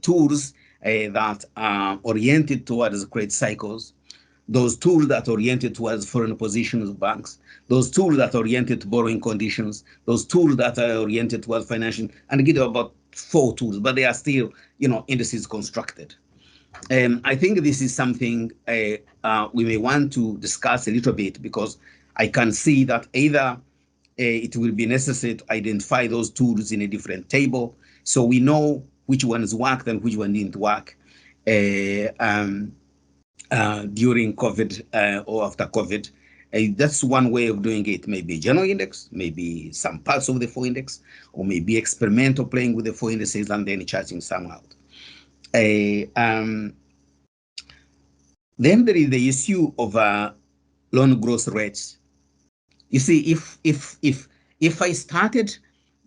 Speaker 1: tools that are oriented towards credit cycles, those tools that are oriented towards foreign positions of banks, those tools that are oriented to borrowing conditions, those tools that are oriented towards financial, and give about 4 tools, but they are still, indices constructed. I think this is something we may want to discuss a little bit, because I can see that either it will be necessary to identify those tools in a different table, so we know which ones worked and which one didn't work during COVID or after COVID. That's one way of doing it. Maybe a general index, maybe some parts of the 4 index, or maybe experimental playing with the 4 indices and then charging some out. Then there is the issue of loan growth rates. You see, if If I started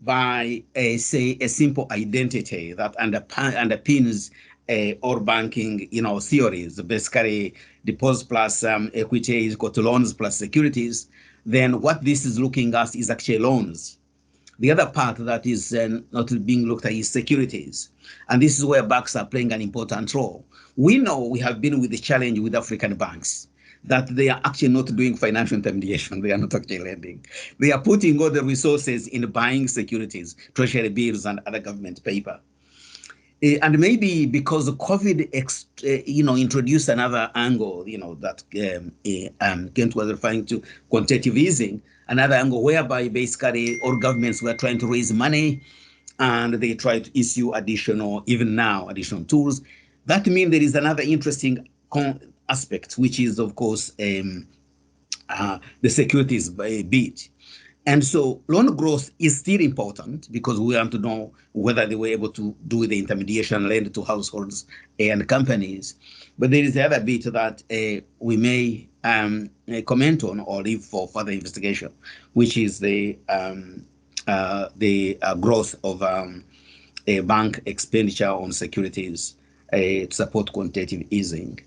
Speaker 1: by say a simple identity that underpins all banking, theories, basically deposit plus equity is equal to loans plus securities, then what this is looking at is actually loans. The other part that is not being looked at is securities. And this is where banks are playing an important role. We know we have been with the challenge with African banks that they are actually not doing financial intermediation. They are not actually lending. They are putting all the resources in buying securities, treasury bills, and other government paper. And maybe because COVID, introduced another angle, that Kent was referring to, quantitative easing, another angle whereby basically all governments were trying to raise money and they try to issue additional tools. That means there is another interesting aspect, which is, of course, the securities bit. And so loan growth is still important because we want to know whether they were able to do the intermediation, lend to households and companies. But there is the other bit that we may comment on or leave for further investigation, which is the growth of a bank expenditure on securities to support quantitative easing.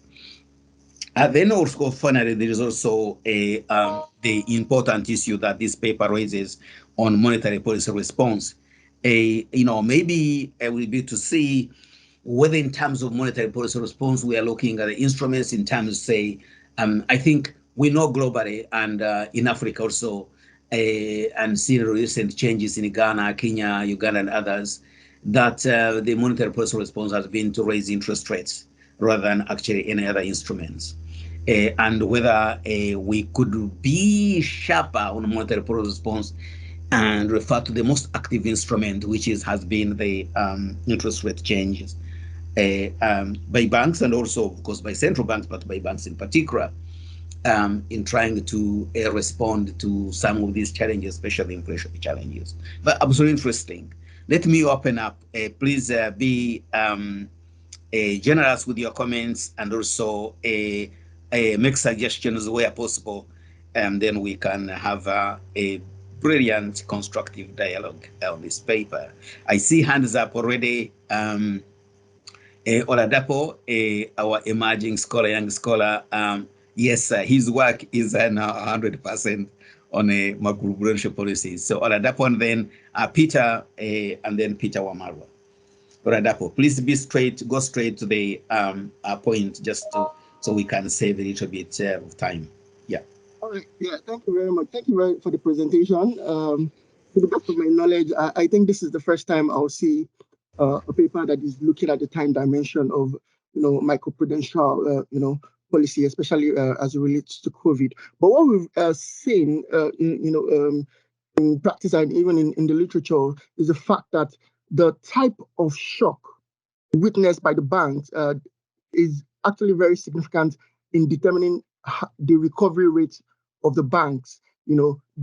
Speaker 1: Then also, finally, there is also the important issue that this paper raises on monetary policy response. Maybe it will be to see whether in terms of monetary policy response, we are looking at the instruments in terms, say, I think we know globally and in Africa also, and seeing recent changes in Ghana, Kenya, Uganda, and others, that the monetary policy response has been to raise interest rates rather than actually any other instruments. And whether we could be sharper on monetary policy response and refer to the most active instrument, which has been the interest rate changes by banks and also, of course, by central banks, but by banks in particular, in trying to respond to some of these challenges, especially inflation challenges. But absolutely interesting. Let me open up. Please be generous with your comments and also make suggestions where possible, and then we can have a brilliant constructive dialogue on this paper. I see hands up already. Oladapo, our emerging scholar, young scholar, yes, his work is now 100% on a macroprudential policy. So Oladapo, and then Peter, and then Peter Wamarwa. Oladapo, please go straight to the point, just so we can save a little bit of time. Yeah.
Speaker 5: All right. Yeah. Thank you very much. Thank you very for the presentation. To the best of my knowledge, I think this is the first time I'll see a paper that is looking at the time dimension of macroprudential policy, especially as it relates to COVID. But what we've seen in practice and even in the literature is the fact that the type of shock witnessed by the banks is actually very significant in determining the recovery rate of the banks,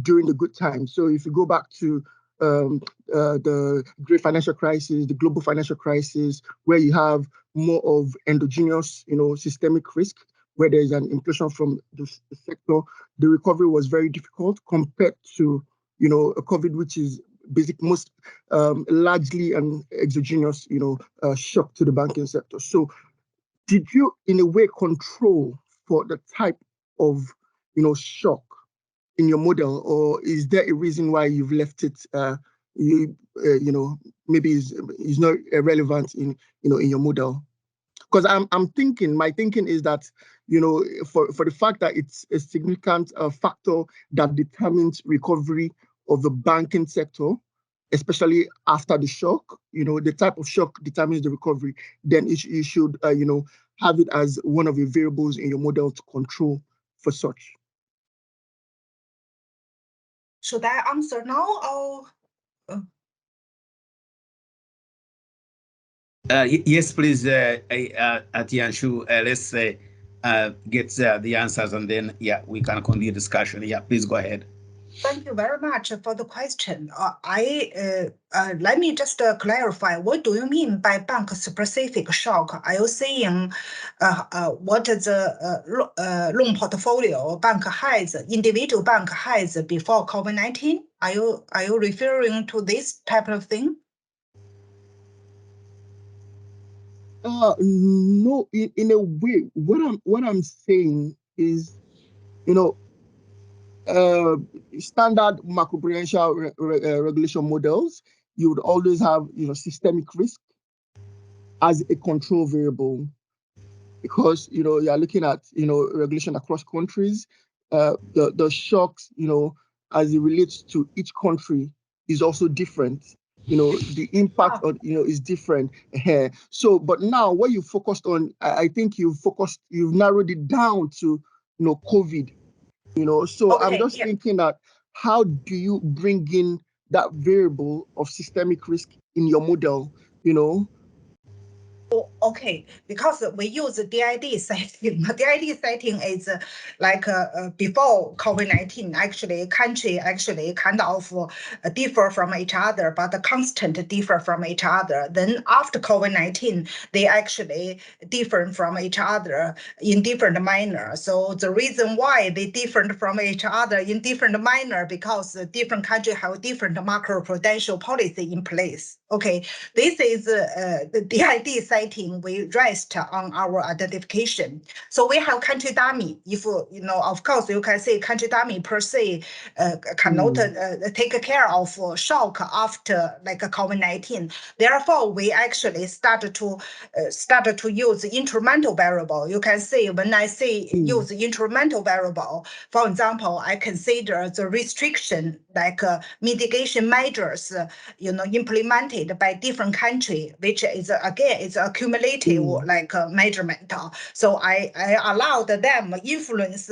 Speaker 5: during the good times. So if you go back to the great financial crisis, the global financial crisis, where you have more of endogenous, systemic risk, where there's an inflation from the sector, the recovery was very difficult compared to, a COVID, which is most largely an exogenous, shock to the banking sector. So did you, in a way, control for the type of, shock in your model, or is there a reason why you've left it? Maybe is not relevant in your model? Because my thinking is that, for the fact that it's a significant factor that determines recovery of the banking sector, especially after the shock, the type of shock determines the recovery, then you should, have it as one of the variables in your model to control for such.
Speaker 2: Should I answer now or?
Speaker 1: Yes, please, Tianshu, let's get the answers and then, we can continue discussion. Yeah, please go ahead.
Speaker 2: Thank you very much for the question. Let me just clarify. What do you mean by bank-specific shock? Are you saying what the loan portfolio bank has, individual bank has before COVID-19? Are you referring to this type of thing?
Speaker 5: No, in a way, what I'm saying is, standard macroprudential regulation models, you would always have, systemic risk as a control variable, because, you are looking at, regulation across countries. The shocks, as it relates to each country is also different. The impact on, is different. So, but now what you focused on, I think you've narrowed it down to, COVID, so
Speaker 2: Okay,
Speaker 5: I'm just thinking that how do you bring in that variable of systemic risk in your model,
Speaker 2: Okay, because we use the DID setting. The DID setting is before COVID-19, actually, country actually kind of differ from each other, but the constant differ from each other. Then after COVID-19, they actually different from each other in different manner. So the reason why they different from each other in different manner, because different countries have different macroprudential policy in place. Okay, this is the DID setting. We rest on our identification. So we have country dummy. If of course, you can say country dummy per se cannot take care of shock after COVID-19. Therefore, we actually started to use instrumental variable. You can see when I say use instrumental variable, for example, I consider the restriction mitigation measures, implemented by different country, which is again is a cumulative measurement. So I allowed them influence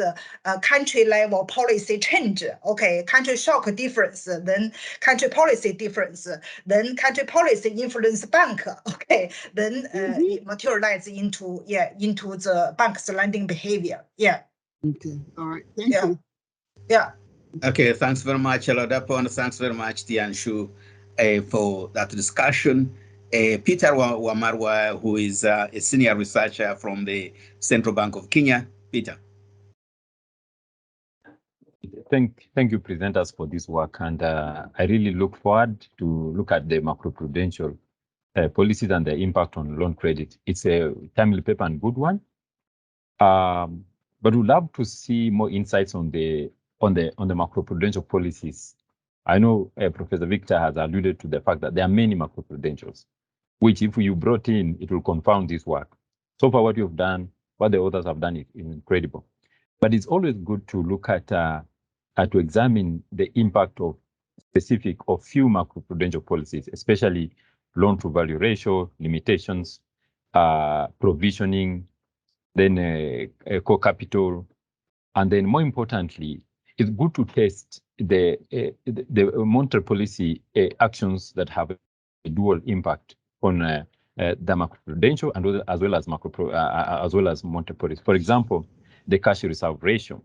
Speaker 2: country level policy change. Okay, country shock difference, then country policy difference, then country policy influence bank. Okay, then it materialize into the bank's lending behavior. Yeah.
Speaker 5: Okay. All right. Thank you.
Speaker 2: Yeah.
Speaker 1: Okay, thanks very much, Eladapo, and thanks very much, Tianshu, for that discussion. Peter Wamarwa, who is a senior researcher from the Central Bank of Kenya. Peter.
Speaker 6: Thank you, presenters, for this work, and I really look forward to look at the macroprudential policies and the impact on loan credit. It's a timely paper and good one, but we'd love to see more insights on the macroprudential policies. I know Professor Victor has alluded to the fact that there are many macroprudentials, which if you brought in, it will confound this work. So far, what you've done, what the others have done is incredible. But it's always good to look at to examine the impact of few macroprudential policies, especially loan-to-value ratio, limitations, provisioning, then core capital, and then more importantly, it's good to test the monetary policy actions that have a dual impact on the macroprudential and as well as monetary policy. For example, the cash reserve ratio.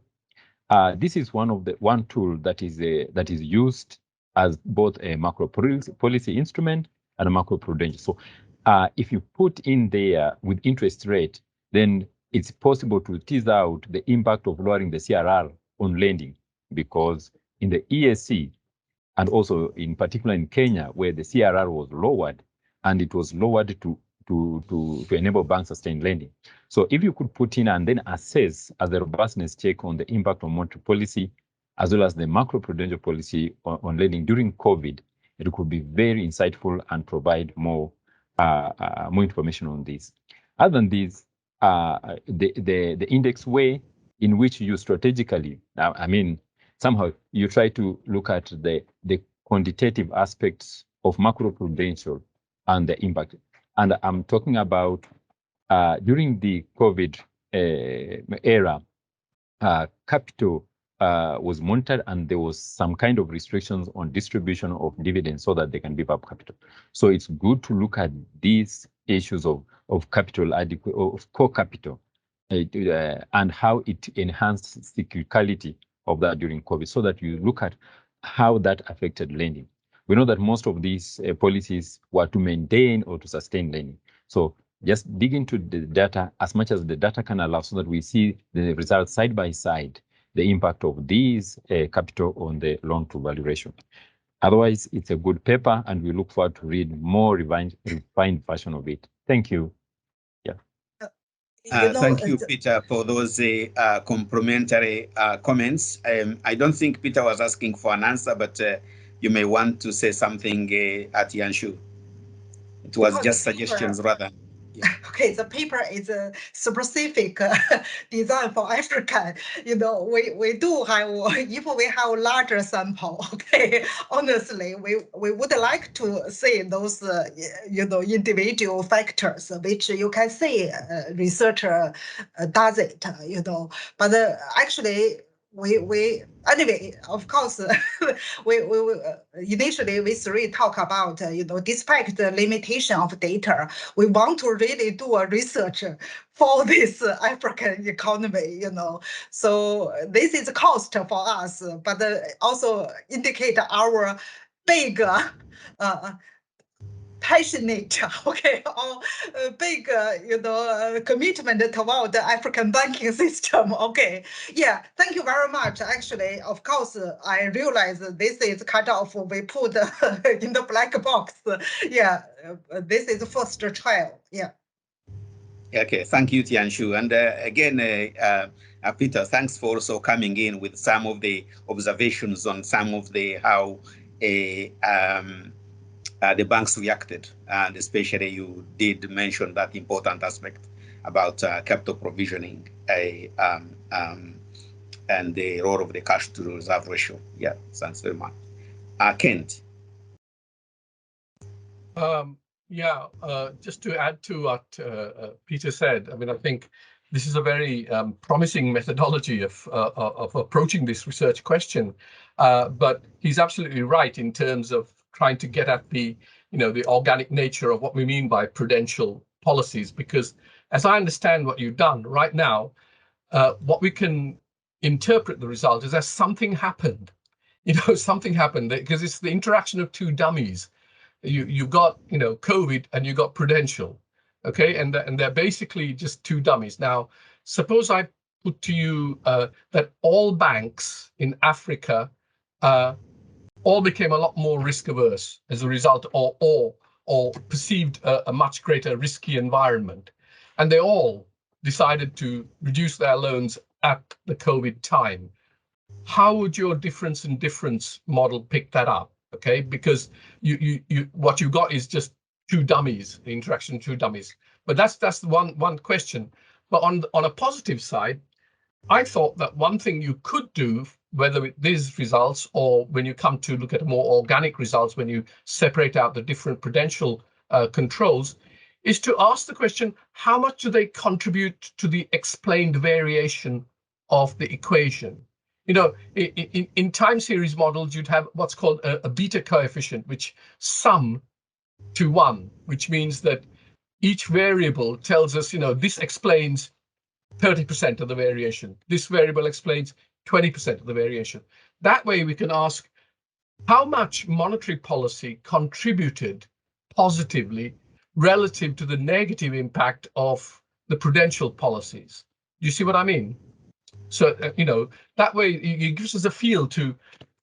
Speaker 6: This is one tool that is used as both a macro policy instrument and a macroprudential. So if you put in there with interest rate, then it's possible to tease out the impact of lowering the CRR on lending, because in the ESC and also in particular in Kenya, where the CRR was lowered, and it was lowered to enable bank sustained lending. So if you could put in and then assess as a robustness check on the impact on monetary policy, as well as the macroprudential policy on lending during COVID, it could be very insightful and provide more information on this. Other than this, the index way in which you strategically, somehow you try to look at the quantitative aspects of macroprudential and the impact. And I'm talking about during the COVID era, capital was monitored, and there was some kind of restrictions on distribution of dividends so that they can beef up capital. So it's good to look at these issues of capital adequate, of core capital, and how it enhanced cyclicality of that during COVID, so that you look at how that affected lending. We know that most of these policies were to maintain or to sustain lending. So just dig into the data as much as the data can allow, so that we see the results side by side, the impact of these capital on the loan to value ratio. Otherwise, it's a good paper, and we look forward to read more refined version of it. Thank you. Yeah.
Speaker 1: Thank you, Peter, for those complimentary comments. I don't think Peter was asking for an answer, but you may want to say something at Tianshu. It was just suggestions rather.
Speaker 2: Yeah. Okay, the paper is a specific design for Africa. You know, we do have, if we have larger sample, okay, honestly, we would like to see those, you know, individual factors, which you can see researcher does it, you know, but actually, anyway, of course, we initially we three talk about, you know, despite the limitation of data, we want to really do a research for this African economy, you know. So this is a cost for us, but also indicate our big passionate, okay, or big, you know, commitment toward the African banking system. Okay, yeah, thank you very much. Actually, of course, I realize this is kind of we put in the black box. Yeah, this is the first trial. Yeah.
Speaker 1: Okay, thank you, Tianshu. And again, Peter, thanks for also coming in with some of the observations on some of the how the banks reacted, and especially you did mention that important aspect about capital provisioning and the role of the cash to reserve ratio. Yeah, thanks very much. Kent.
Speaker 3: Just to add to what Peter said, I mean, I think this is a very promising methodology of approaching this research question, but he's absolutely right in terms of trying to get at the, you know, the organic nature of what we mean by prudential policies, because as I understand what you've done right now, what we can interpret the result is that something happened, you know, something happened, because it's the interaction of two dummies. You've got, you know, COVID and you got Prudential, okay, and they're basically just two dummies. Now, suppose I put to you that all banks in Africa all became a lot more risk averse as a result, or perceived a much greater risky environment, and they all decided to reduce their loans at the COVID time. How would your difference in difference model pick that up? Okay, because you what you got is just two dummies, the interaction of two dummies. But that's the one question. But on a positive side, I thought that one thing you could do, whether with these results or when you come to look at more organic results, when you separate out the different prudential controls, is to ask the question, how much do they contribute to the explained variation of the equation? You know, in time series models, you'd have what's called a beta coefficient, which sum to 1, which means that each variable tells us, you know, this explains 30% of the variation. This variable explains 20% of the variation. That way we can ask how much monetary policy contributed positively relative to the negative impact of the prudential policies. Do you see what I mean? So, you know, that way it gives us a feel to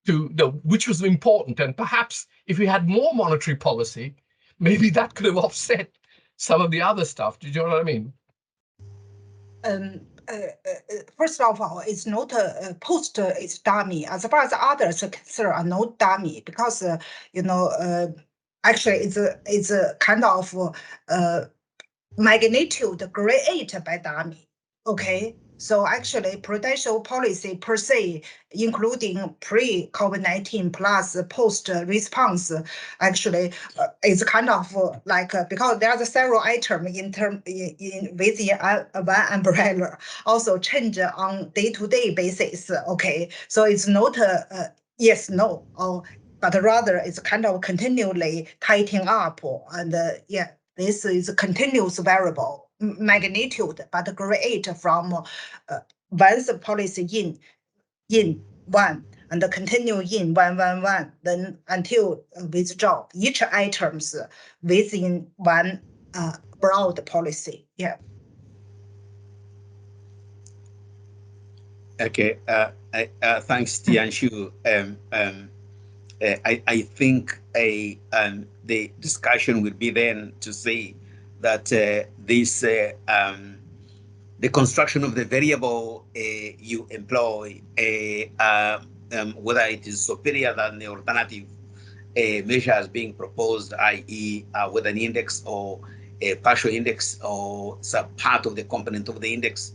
Speaker 3: know which was important. And perhaps if we had more monetary policy, maybe that could have offset some of the other stuff. Do you know what I mean?
Speaker 2: First of all, it's not a post, it's dummy. As far as others are concerned, are not dummy, because, you know, actually it's a kind of magnitude created by dummy. Okay, so actually prudential policy per se, including pre-COVID-19 plus post-response, actually is kind of like, because there are several items within one umbrella, also change on day-to-day basis. Okay, so it's not a yes, no, but rather it's kind of continually tightening up, and yeah, this is a continuous variable magnitude, but create from once policy in 1 and continue in 1, 1, 1, then until withdraw each items within one broad policy. Yeah.
Speaker 1: Okay. Thanks, Tianshu. I think the discussion would be then to say that the construction of the variable you employ, whether it is superior than the alternative measures being proposed, i.e. With an index or a partial index or some part of the component of the index,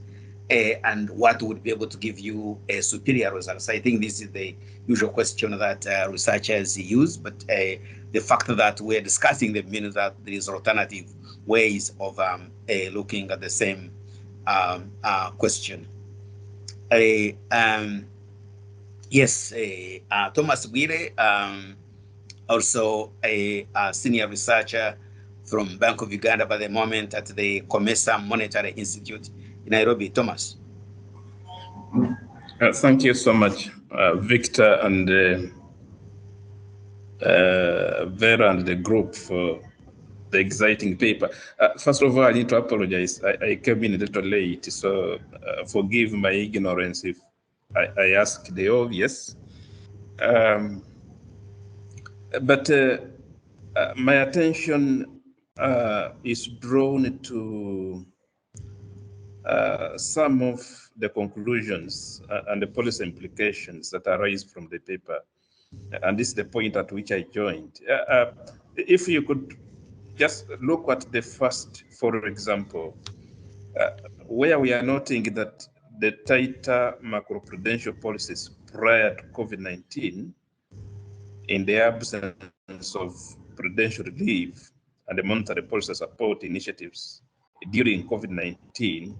Speaker 1: and what would be able to give you a superior results. I think this is the usual question that researchers use, but the fact that we're discussing them means that there is alternative ways of looking at the same question. Yes, Thomas Guire, also a senior researcher from Bank of Uganda by the moment at the Comesa Monetary Institute in Nairobi. Thomas.
Speaker 7: Thank you so much, Victor and Vera and the group for the exciting paper. First of all, I need to apologize. I came in a little late, so forgive my ignorance if I ask the obvious. But my attention is drawn to some of the conclusions and the policy implications that arise from the paper. And this is the point at which I joined. If you could just look at the first, for example, where we are noting that the tighter macroprudential policies prior to COVID-19, in the absence of prudential relief and the monetary policy support initiatives during COVID-19,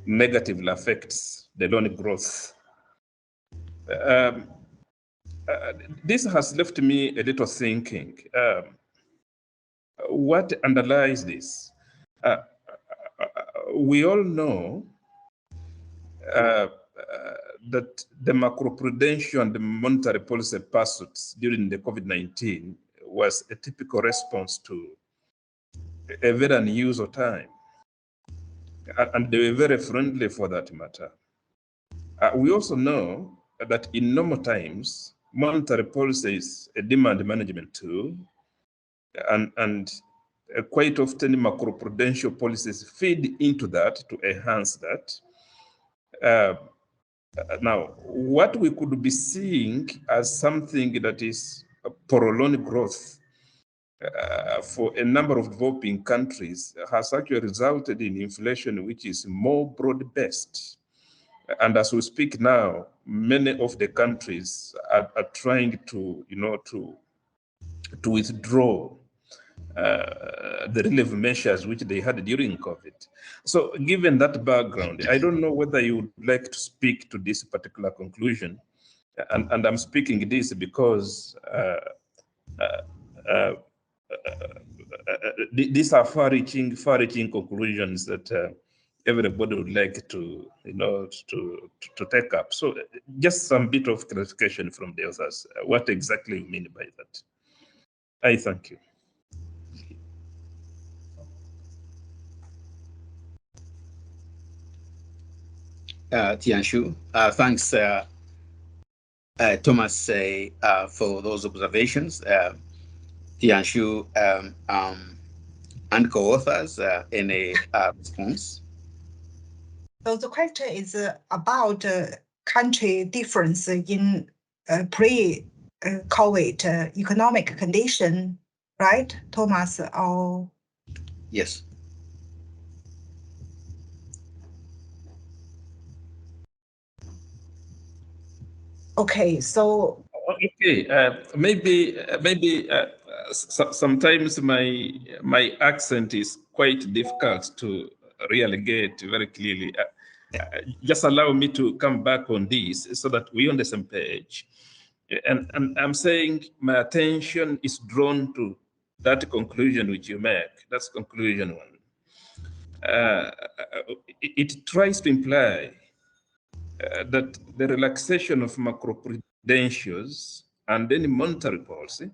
Speaker 7: negatively affects the loan growth. This has left me a little thinking. What underlies this? We all know that the macroprudential and the monetary policy pursuits during the COVID-19 was a typical response to a very unusual time. And they were very friendly for that matter. We also know that in normal times, monetary policy is a demand management tool, and quite often macroprudential policies feed into that to enhance that. Now, what we could be seeing as something that is a prolonged growth for a number of developing countries has actually resulted in inflation which is more broad-based. And as we speak now, many of the countries are trying to, to withdraw the relief measures which they had during COVID. So given that background, I don't know whether you would like to speak to this particular conclusion. And I'm speaking this because these are far-reaching conclusions that everybody would like to, to take up. So just some bit of clarification from the authors. What exactly you mean by that? I thank you.
Speaker 1: Tianshu, thanks, Thomas, for those observations. Tianshu and co-authors, any response?
Speaker 2: So the question is about country difference in pre-COVID economic condition, right, Thomas? Or
Speaker 1: yes.
Speaker 2: Okay, so
Speaker 7: okay, maybe sometimes my accent is quite difficult to really get very clearly. Just allow me to come back on this so that we're on the same page. And I'm saying my attention is drawn to that conclusion which you make. That's conclusion one. It tries to imply that the relaxation of macroprudentials and any monetary policy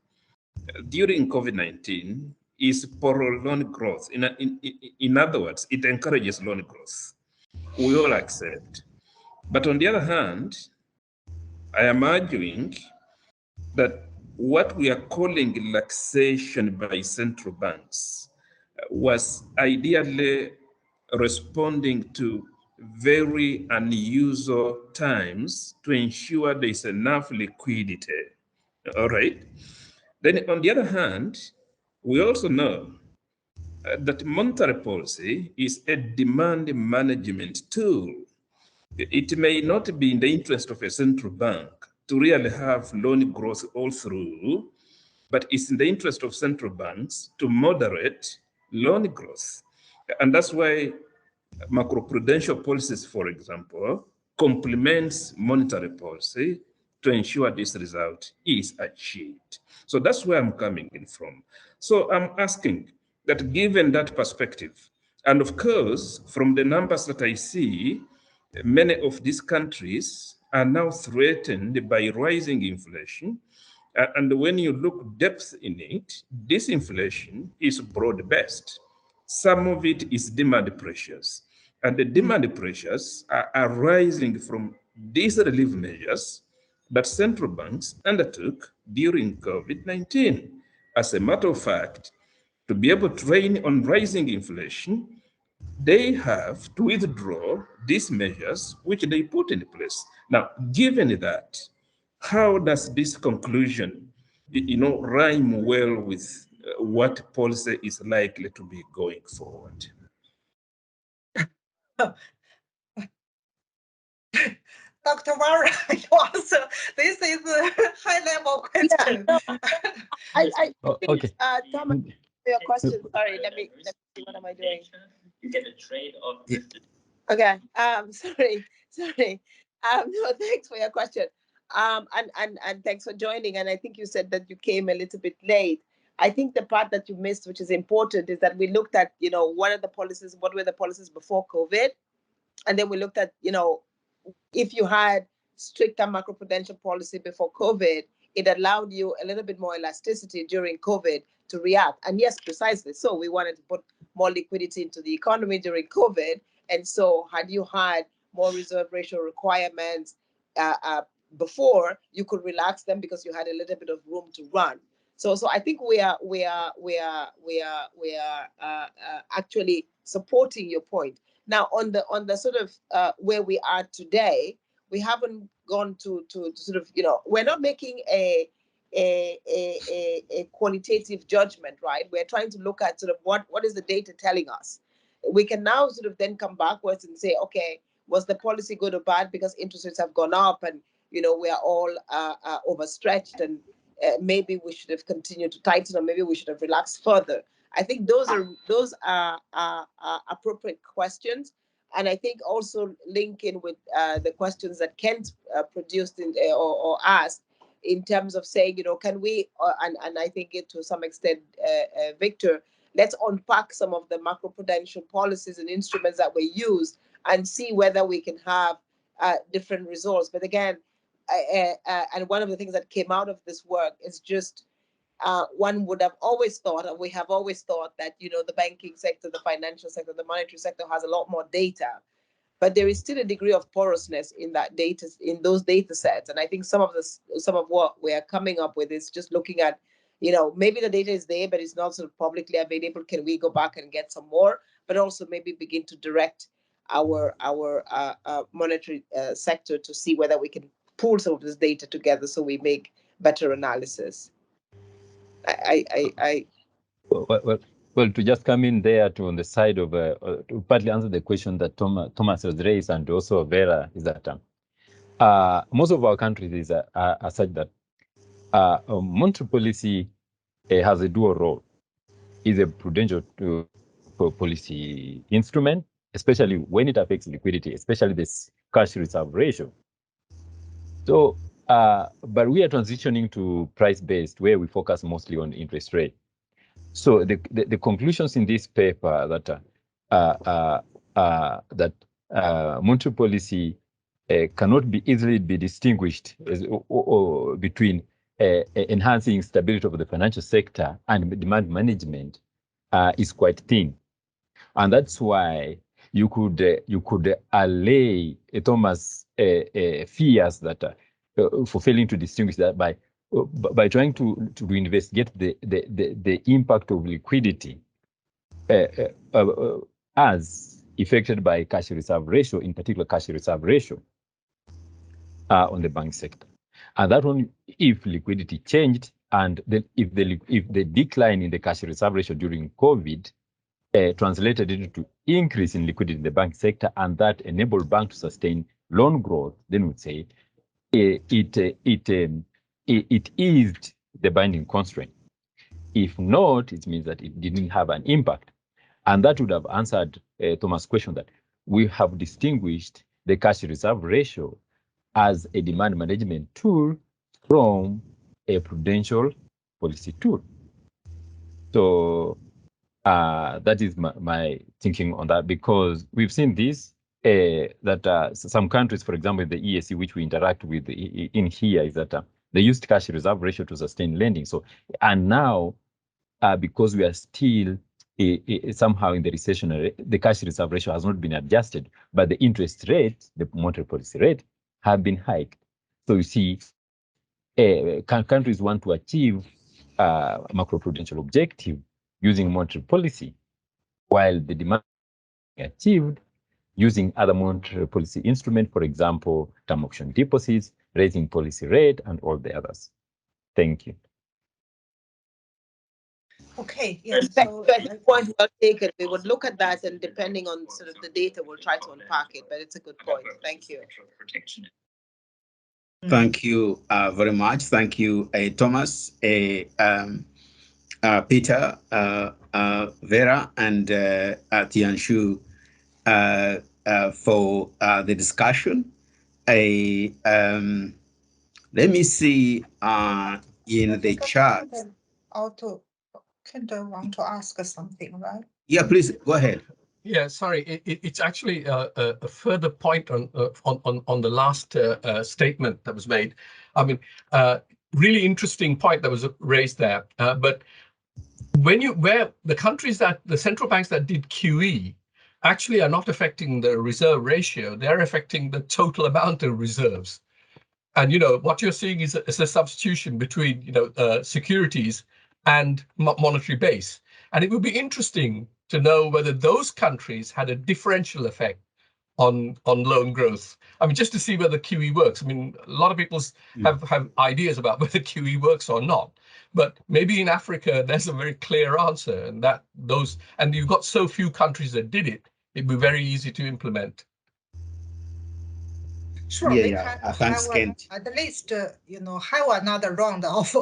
Speaker 7: during COVID-19 is for loan growth. In other words, it encourages loan growth. We all accept. But on the other hand, I am arguing that what we are calling relaxation by central banks was ideally responding to very unusual times to ensure there is enough liquidity. All right. Then on the other hand, we also know that monetary policy is a demand management tool. It may not be in the interest of a central bank to really have loan growth all through, but it's in the interest of central banks to moderate loan growth. And that's why macroprudential policies, for example, complements monetary policy to ensure this result is achieved. So that's where I'm coming in from. So I'm asking that given that perspective, and of course, from the numbers that I see, many of these countries are now threatened by rising inflation. And when you look depth in it, this inflation is broad-based. Some of it is demand pressures. And the demand pressures are rising from these relief measures that central banks undertook during COVID-19. As a matter of fact, to be able to rein on rising inflation, they have to withdraw these measures which they put in place. Now, given that, how does this conclusion, rhyme well with what policy is likely to be going forward?
Speaker 2: Dr. Vera, you answer. This is a high-level question.
Speaker 4: Yeah, no, I
Speaker 6: Okay.
Speaker 4: Thomas, your question. Sorry, let me see. What am I doing?
Speaker 8: You get a trade of.
Speaker 1: Yeah.
Speaker 4: Okay. Sorry. No, thanks for your question. And thanks for joining. And I think you said that you came a little bit late. I think the part that you missed, which is important, is that we looked at, what were the policies before COVID? And then we looked at, if you had stricter macroprudential policy before COVID, it allowed you a little bit more elasticity during COVID to react. And yes, precisely. So we wanted to put more liquidity into the economy during COVID. And so had you had more reserve ratio requirements before, you could relax them because you had a little bit of room to run. So I think we are actually supporting your point. Now, on the sort of where we are today, we haven't gone to sort of, we're not making a qualitative judgment, right? We're trying to look at sort of what is the data telling us. We can now sort of then come backwards and say, okay, was the policy good or bad because interest rates have gone up and, we are all overstretched and maybe we should have continued to tighten or maybe we should have relaxed further. I think those are appropriate questions, and I think also link in with the questions that Kent produced or asked in terms of saying, can we and I think it to some extent, Victor, let's unpack some of the macroprudential policies and instruments that we use and see whether we can have different results. But again, and one of the things that came out of this work is just. One would have always thought, and we have always thought that, the banking sector, the financial sector, the monetary sector has a lot more data, but there is still a degree of porousness in that data, in those data sets. And I think some of what we are coming up with is just looking at, maybe the data is there, but it's not sort of publicly available. Can we go back and get some more? But also maybe begin to direct our monetary sector to see whether we can pull some of this data together so we make better analysis.
Speaker 6: Well, to just come in there to on the side of to partly answer the question that Thomas has raised and also Vera is that most of our countries are such that monetary policy has a dual role. Is a prudential policy instrument, especially when it affects liquidity, especially this cash reserve ratio. So, but we are transitioning to price-based, where we focus mostly on interest rate. So the conclusions in this paper that monetary policy cannot be easily be distinguished or between enhancing stability of the financial sector and demand management is quite thin. And that's why you could allay Thomas' fears that for failing to distinguish that by trying to investigate the impact of liquidity as affected by cash reserve ratio, in particular cash reserve ratio on the bank sector. And that only if liquidity changed and if the decline in the cash reserve ratio during COVID translated into increase in liquidity in the bank sector, and that enabled bank to sustain loan growth, then we'd say it eased the binding constraint. If not, it means that it didn't have an impact. And that would have answered Thomas' question that we have distinguished the cash reserve ratio as a demand management tool from a prudential policy tool. So that is my thinking on that, because we've seen this, that some countries, for example, the EAC, which we interact with in here, is that they used cash reserve ratio to sustain lending. So, and now, because we are still somehow in the recession, the cash reserve ratio has not been adjusted, but the interest rate, the monetary policy rate, have been hiked. So you see, countries want to achieve macroprudential objective using monetary policy, while the demand achieved using other monetary policy instruments, for example, term option deposits, raising policy rate, and all the others. Thank you.
Speaker 2: Okay, yeah.
Speaker 4: So, point well taken. We would look at that, and depending on sort of the data, we'll try to unpack it. But it's a good point. Thank you.
Speaker 1: Thank you very much. Thank you, Thomas, Peter, Vera, and Tianshu for the discussion. Let me see in the chat.
Speaker 2: Kendall want to ask something, right?
Speaker 1: Yeah, please go ahead.
Speaker 3: Yeah, sorry. It's actually a further point on the last statement that was made. I mean, really interesting point that was raised there. But where the countries that the central banks that did QE actually are not affecting the reserve ratio, they're affecting the total amount of reserves. And what you're seeing is a substitution between securities and monetary base. And it would be interesting to know whether those countries had a differential effect on loan growth. I mean, just to see whether QE works. I mean, a lot of people have ideas about whether QE works or not. But maybe in Africa, there's a very clear answer, and you've got so few countries that did it, it'd be very easy to implement.
Speaker 2: Sure,
Speaker 1: yeah, thanks, Kent.
Speaker 2: At least, have another round of,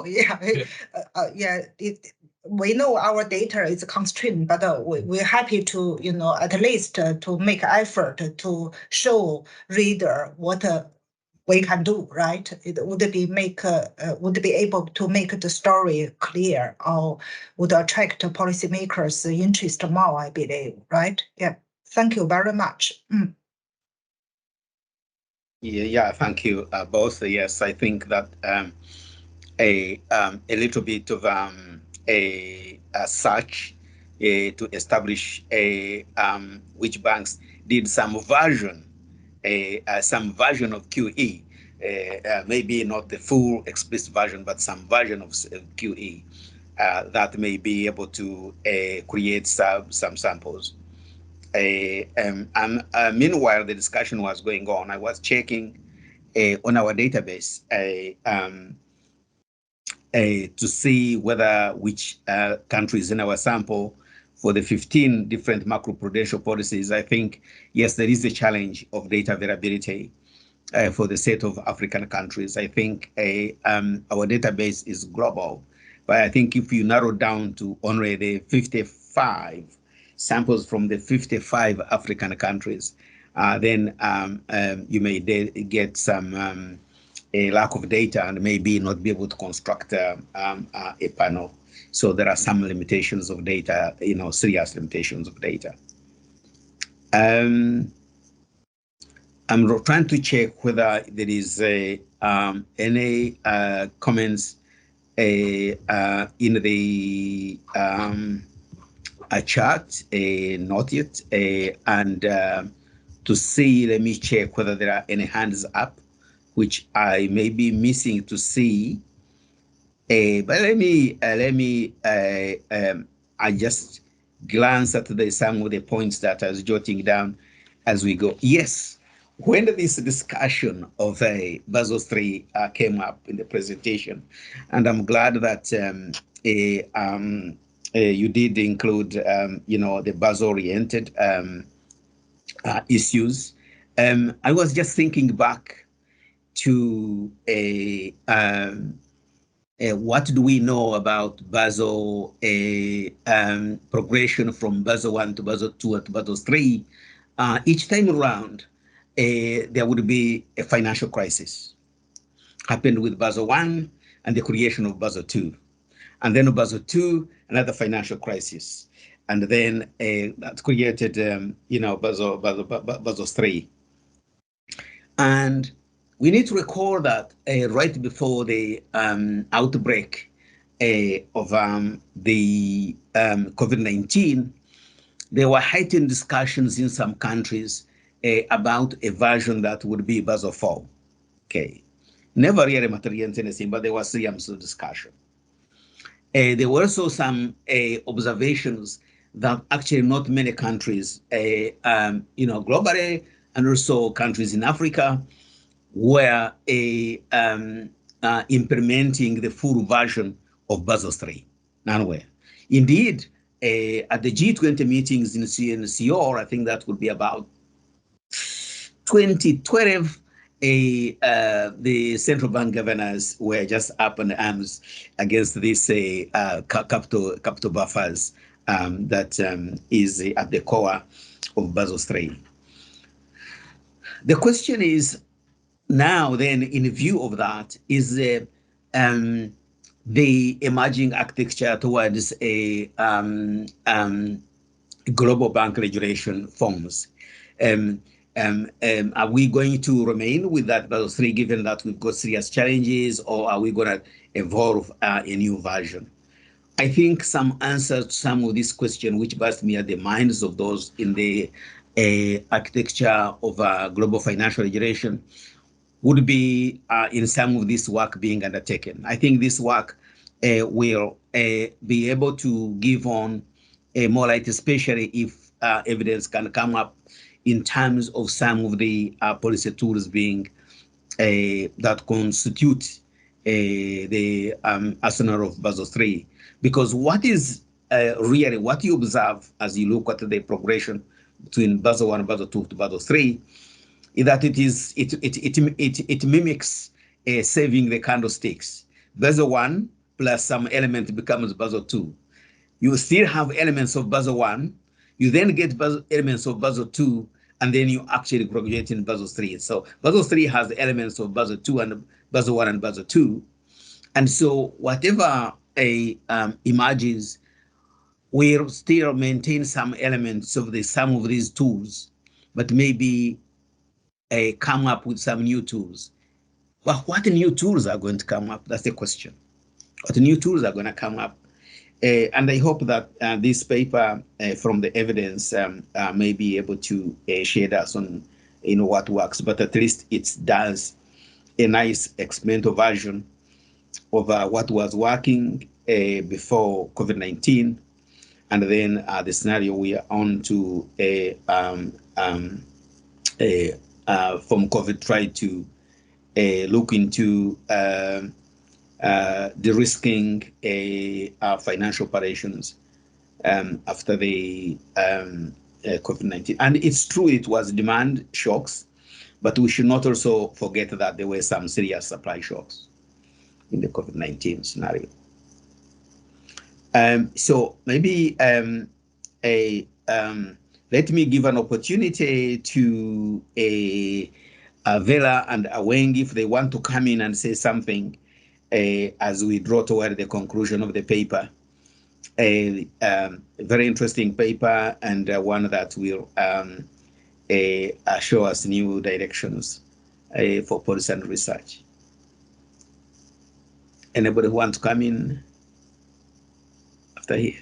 Speaker 2: we know our data is constrained, but we're happy to, at least to make effort to show reader what we can do, right? It would be able to make the story clear, or would attract policymakers' interest more, I believe, right? Yeah, thank you very much.
Speaker 1: Yeah, thank you both. Yes, I think that a little bit of a search to establish which banks did some version of QE, maybe not the full explicit version, but some version of QE that may be able to create some samples. Meanwhile, the discussion was going on. I was checking on our database to see which countries in our sample for the 15 different macroprudential policies. I think, yes, there is a challenge of data variability for the set of African countries. I think our database is global, but I think if you narrow down to only the 55 samples from the 55 African countries, then you may get some a lack of data and maybe not be able to construct a panel. So there are some limitations of data, serious limitations of data. I'm trying to check whether there is any comments in the chat, not yet, and to see, let me check whether there are any hands up, which I may be missing to see. But let me I just glance at some of the points that I was jotting down as we go. Yes, when this discussion of Basel III came up in the presentation, and I'm glad that you did include, the Basel-oriented issues. I was just thinking back to what do we know about Basel progression from Basel I to Basel II to Basel III? Each time around, there would be a financial crisis. Happened with Basel I and the creation of Basel II. And then Basel II, another financial crisis. And then that created, Basel III. And we need to recall that right before the outbreak of the COVID-19, there were heightened discussions in some countries about a version that would be Basel IV. Okay, never really materialized anything, but there was some discussion. There were also some observations that actually not many countries, globally, and also countries in Africa, were implementing the full version of Basel III. None were. Indeed, at the G20 meetings in Seoul, I think that would be about 2012, the central bank governors were just up in arms against this capital buffers that is at the core of Basel III. The question is, now then, in view of that, is the emerging architecture towards a global bank regulation forms. Are we going to remain with that Basel III, given that we've got serious challenges, or are we going to evolve a new version? I think some answers to some of these questions, which burst me at the minds of those in the architecture of global financial regulation, would be in some of this work being undertaken. I think this work will be able to give on more light, especially if evidence can come up in terms of some of the policy tools being that constitute the arsenal of Basel III. Because what is really what you observe as you look at the progression between Basel I, Basel II to Basel III, is that it mimics saving the candlesticks. Basel I plus some element becomes Basel II. You still have elements of Basel I, you then get elements of Basel II, and then you actually graduate in Basel III. So Basel III has the elements of Basel II and Basel I and Basel II. And so whatever emerges will still maintain some elements of some of these tools, but maybe come up with some new tools. But what new tools are going to come up? That's the question. What new tools are going to come up? And I hope that this paper from the evidence may be able to shed us on what works, but at least it does a nice experimental version of what was working before COVID-19, and then the scenario we are on to from COVID, try to look into de-risking financial operations after the COVID-19. And it's true, it was demand shocks, but we should not also forget that there were some serious supply shocks in the COVID-19 scenario. So maybe let me give an opportunity to Vera and Aweng if they want to come in and say something as we draw toward the conclusion of the paper. A very interesting paper, and one that will show us new directions for policy and research. Anybody who want to come in after here?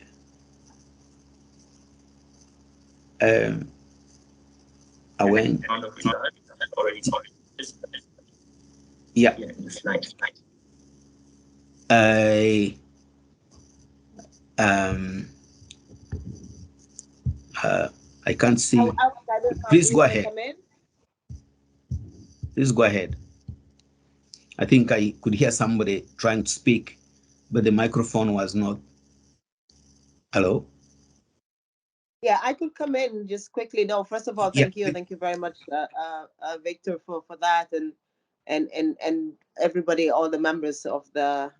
Speaker 1: Aweng? Yeah. I can't see. Please go ahead. Please go ahead. I think I could hear somebody trying to speak, but the microphone was not. Hello?
Speaker 4: Yeah, I could come in just quickly. No, first of all, thank you very much, Victor, for that, and everybody, all the members of the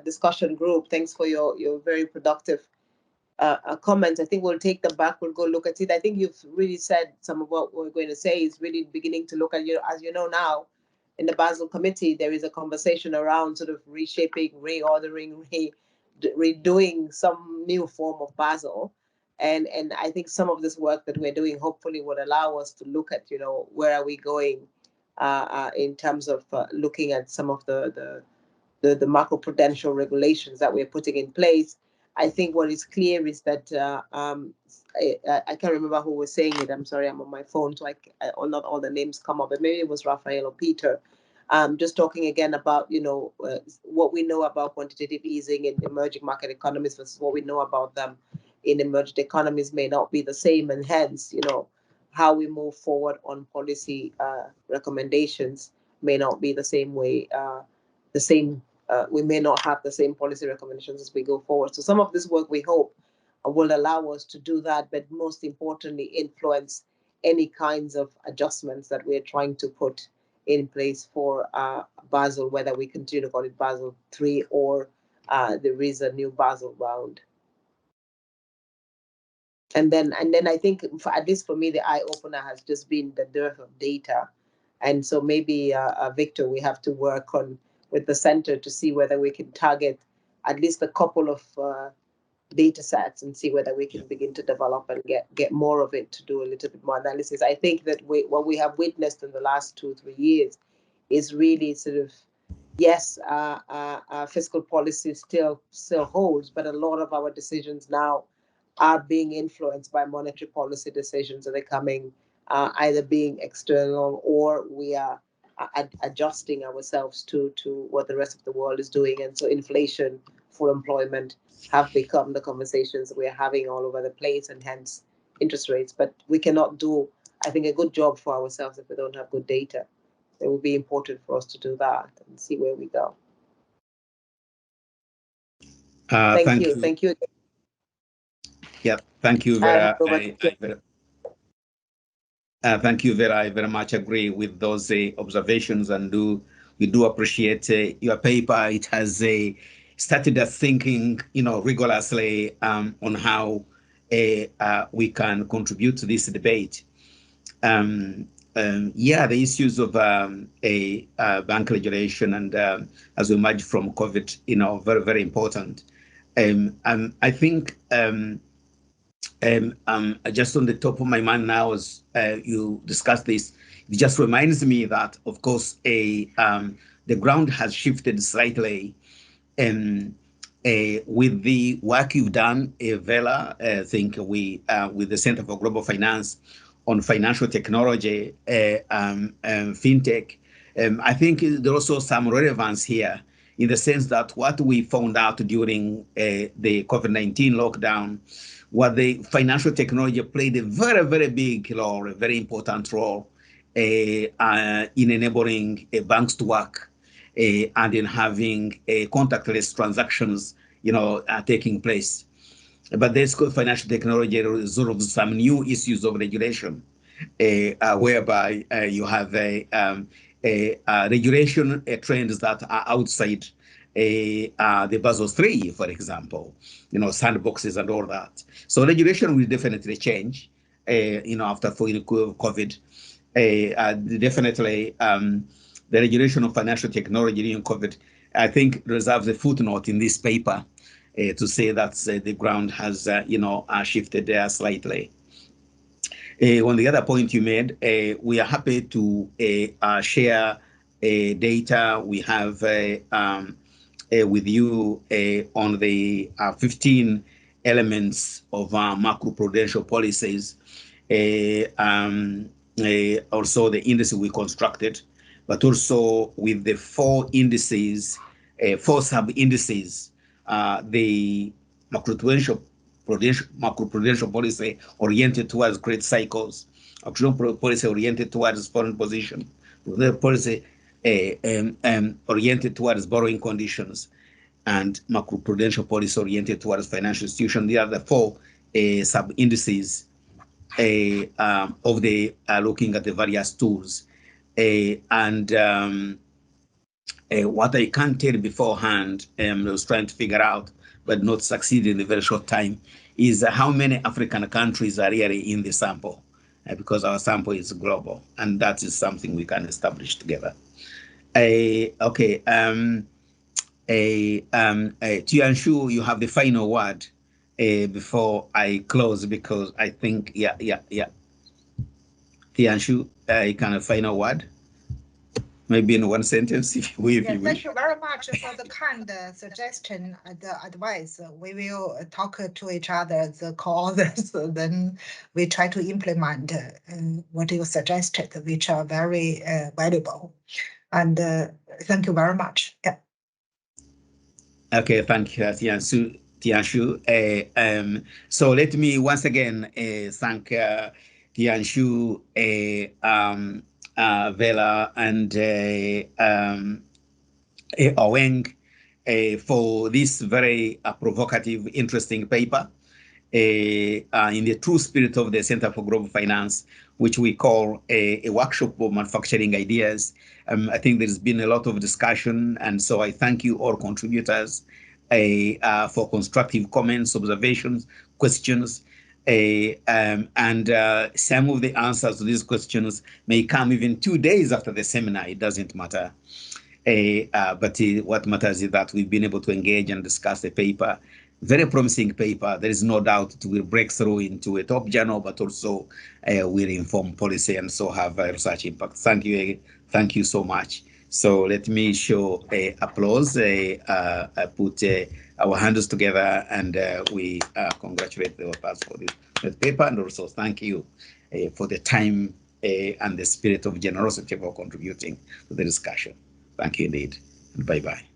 Speaker 4: discussion group. Thanks for your very productive comments. I think we'll take them back. We'll go look at it. I think you've really said some of what we're going to say is really beginning to look at, as you know now, in the Basel Committee, there is a conversation around sort of reshaping, reordering, redoing some new form of Basel. And I think some of this work that we're doing hopefully would allow us to look at, where are we going in terms of looking at some of the macroprudential regulations that we're putting in place. I think what is clear is that I can't remember who was saying it. I'm sorry, I'm on my phone, so not all the names come up, but maybe it was Raphael or Peter. Just talking again about what we know about quantitative easing in emerging market economies versus what we know about them in emerging economies may not be the same, and hence how we move forward on policy recommendations may not be the same way. We may not have the same policy recommendations as we go forward. So some of this work we hope will allow us to do that, but most importantly, influence any kinds of adjustments that we're trying to put in place for Basel, whether we continue to call it Basel III or there is a new Basel round. And then I think, at least for me, the eye opener has just been the dearth of data. And so maybe, Victor, we have to work on with the center to see whether we can target at least a couple of data sets and see whether we can begin to develop and get more of it to do a little bit more analysis. I think that what we have witnessed in the last 2-3 years is really sort of, yes, fiscal policy still holds, but a lot of our decisions now are being influenced by monetary policy decisions that are coming, either being external or we are adjusting ourselves to what the rest of the world is doing. And so inflation, full employment have become the conversations we're having all over the place, and hence interest rates. But we cannot do, I think, a good job for ourselves if we don't have good data. It will be important for us to do that and see where we go. Thank you. Thank you.
Speaker 1: Yeah, thank you, Vera. Thank you, Vera. I very much agree with those observations, and we do appreciate your paper. It has started us thinking, rigorously on how we can contribute to this debate. The issues of bank regulation and as we emerge from COVID, very, very important. I think just on the top of my mind now, as you discuss this, it just reminds me that, of course, the ground has shifted slightly with the work you've done, Vera. I think with the Center for Global Finance on financial technology, fintech, I think there's also some relevance here in the sense that what we found out during the COVID-19 lockdown, what the financial technology played a very, very big role, a very important role in enabling banks to work and in having contactless transactions, taking place. But this financial technology resolves some new issues of regulation, whereby you have regulation trends that are outside the Basel III, for example, sandboxes and all that. So regulation will definitely change, after COVID. Definitely, the regulation of financial technology during COVID, I think, reserves a footnote in this paper to say that the ground has, shifted there slightly. On the other point you made, we are happy to share data we have with you on the 15 elements of our macroprudential policies. Also the indices we constructed, but also with the 4 indices, 4 sub-indices, the macroprudential policy oriented towards credit cycles, policy oriented towards foreign position, policy oriented towards borrowing conditions, and macroprudential policy oriented towards financial institutions. The other 4 sub-indices of the looking at the various tools. What I can't tell beforehand, I was trying to figure out, but not succeeded in a very short time, is how many African countries are really in the sample, because our sample is global, and that is something we can establish together. Okay, Tianshu, you have the final word before I close, because I think, yeah. Tianshu, you can have a final word? Maybe in one sentence, if you wish.
Speaker 2: Thank you very much for the kind suggestion and advice. We will talk to each other, the co-authors, then we try to implement what you suggested, which are very valuable. And thank you very much. Yeah.
Speaker 1: Okay, thank you, Tianshu. So let me once again thank Tianshu, Vera, and Aweng for this very provocative, interesting paper in the true spirit of the Center for Global Finance, which we call a workshop for manufacturing ideas. I think there's been a lot of discussion, and so I thank you all contributors for constructive comments, observations, questions. And some of the answers to these questions may come even 2 days after the seminar. It doesn't matter. But what matters is that we've been able to engage and discuss the paper. Very promising paper. There is no doubt it will break through into a top journal, but also will inform policy and so have a research impact. Thank you so much. So let me show applause. I put our hands together, and we congratulate the authors for this paper, and also thank you for the time and the spirit of generosity for contributing to the discussion. Thank you indeed, and bye-bye.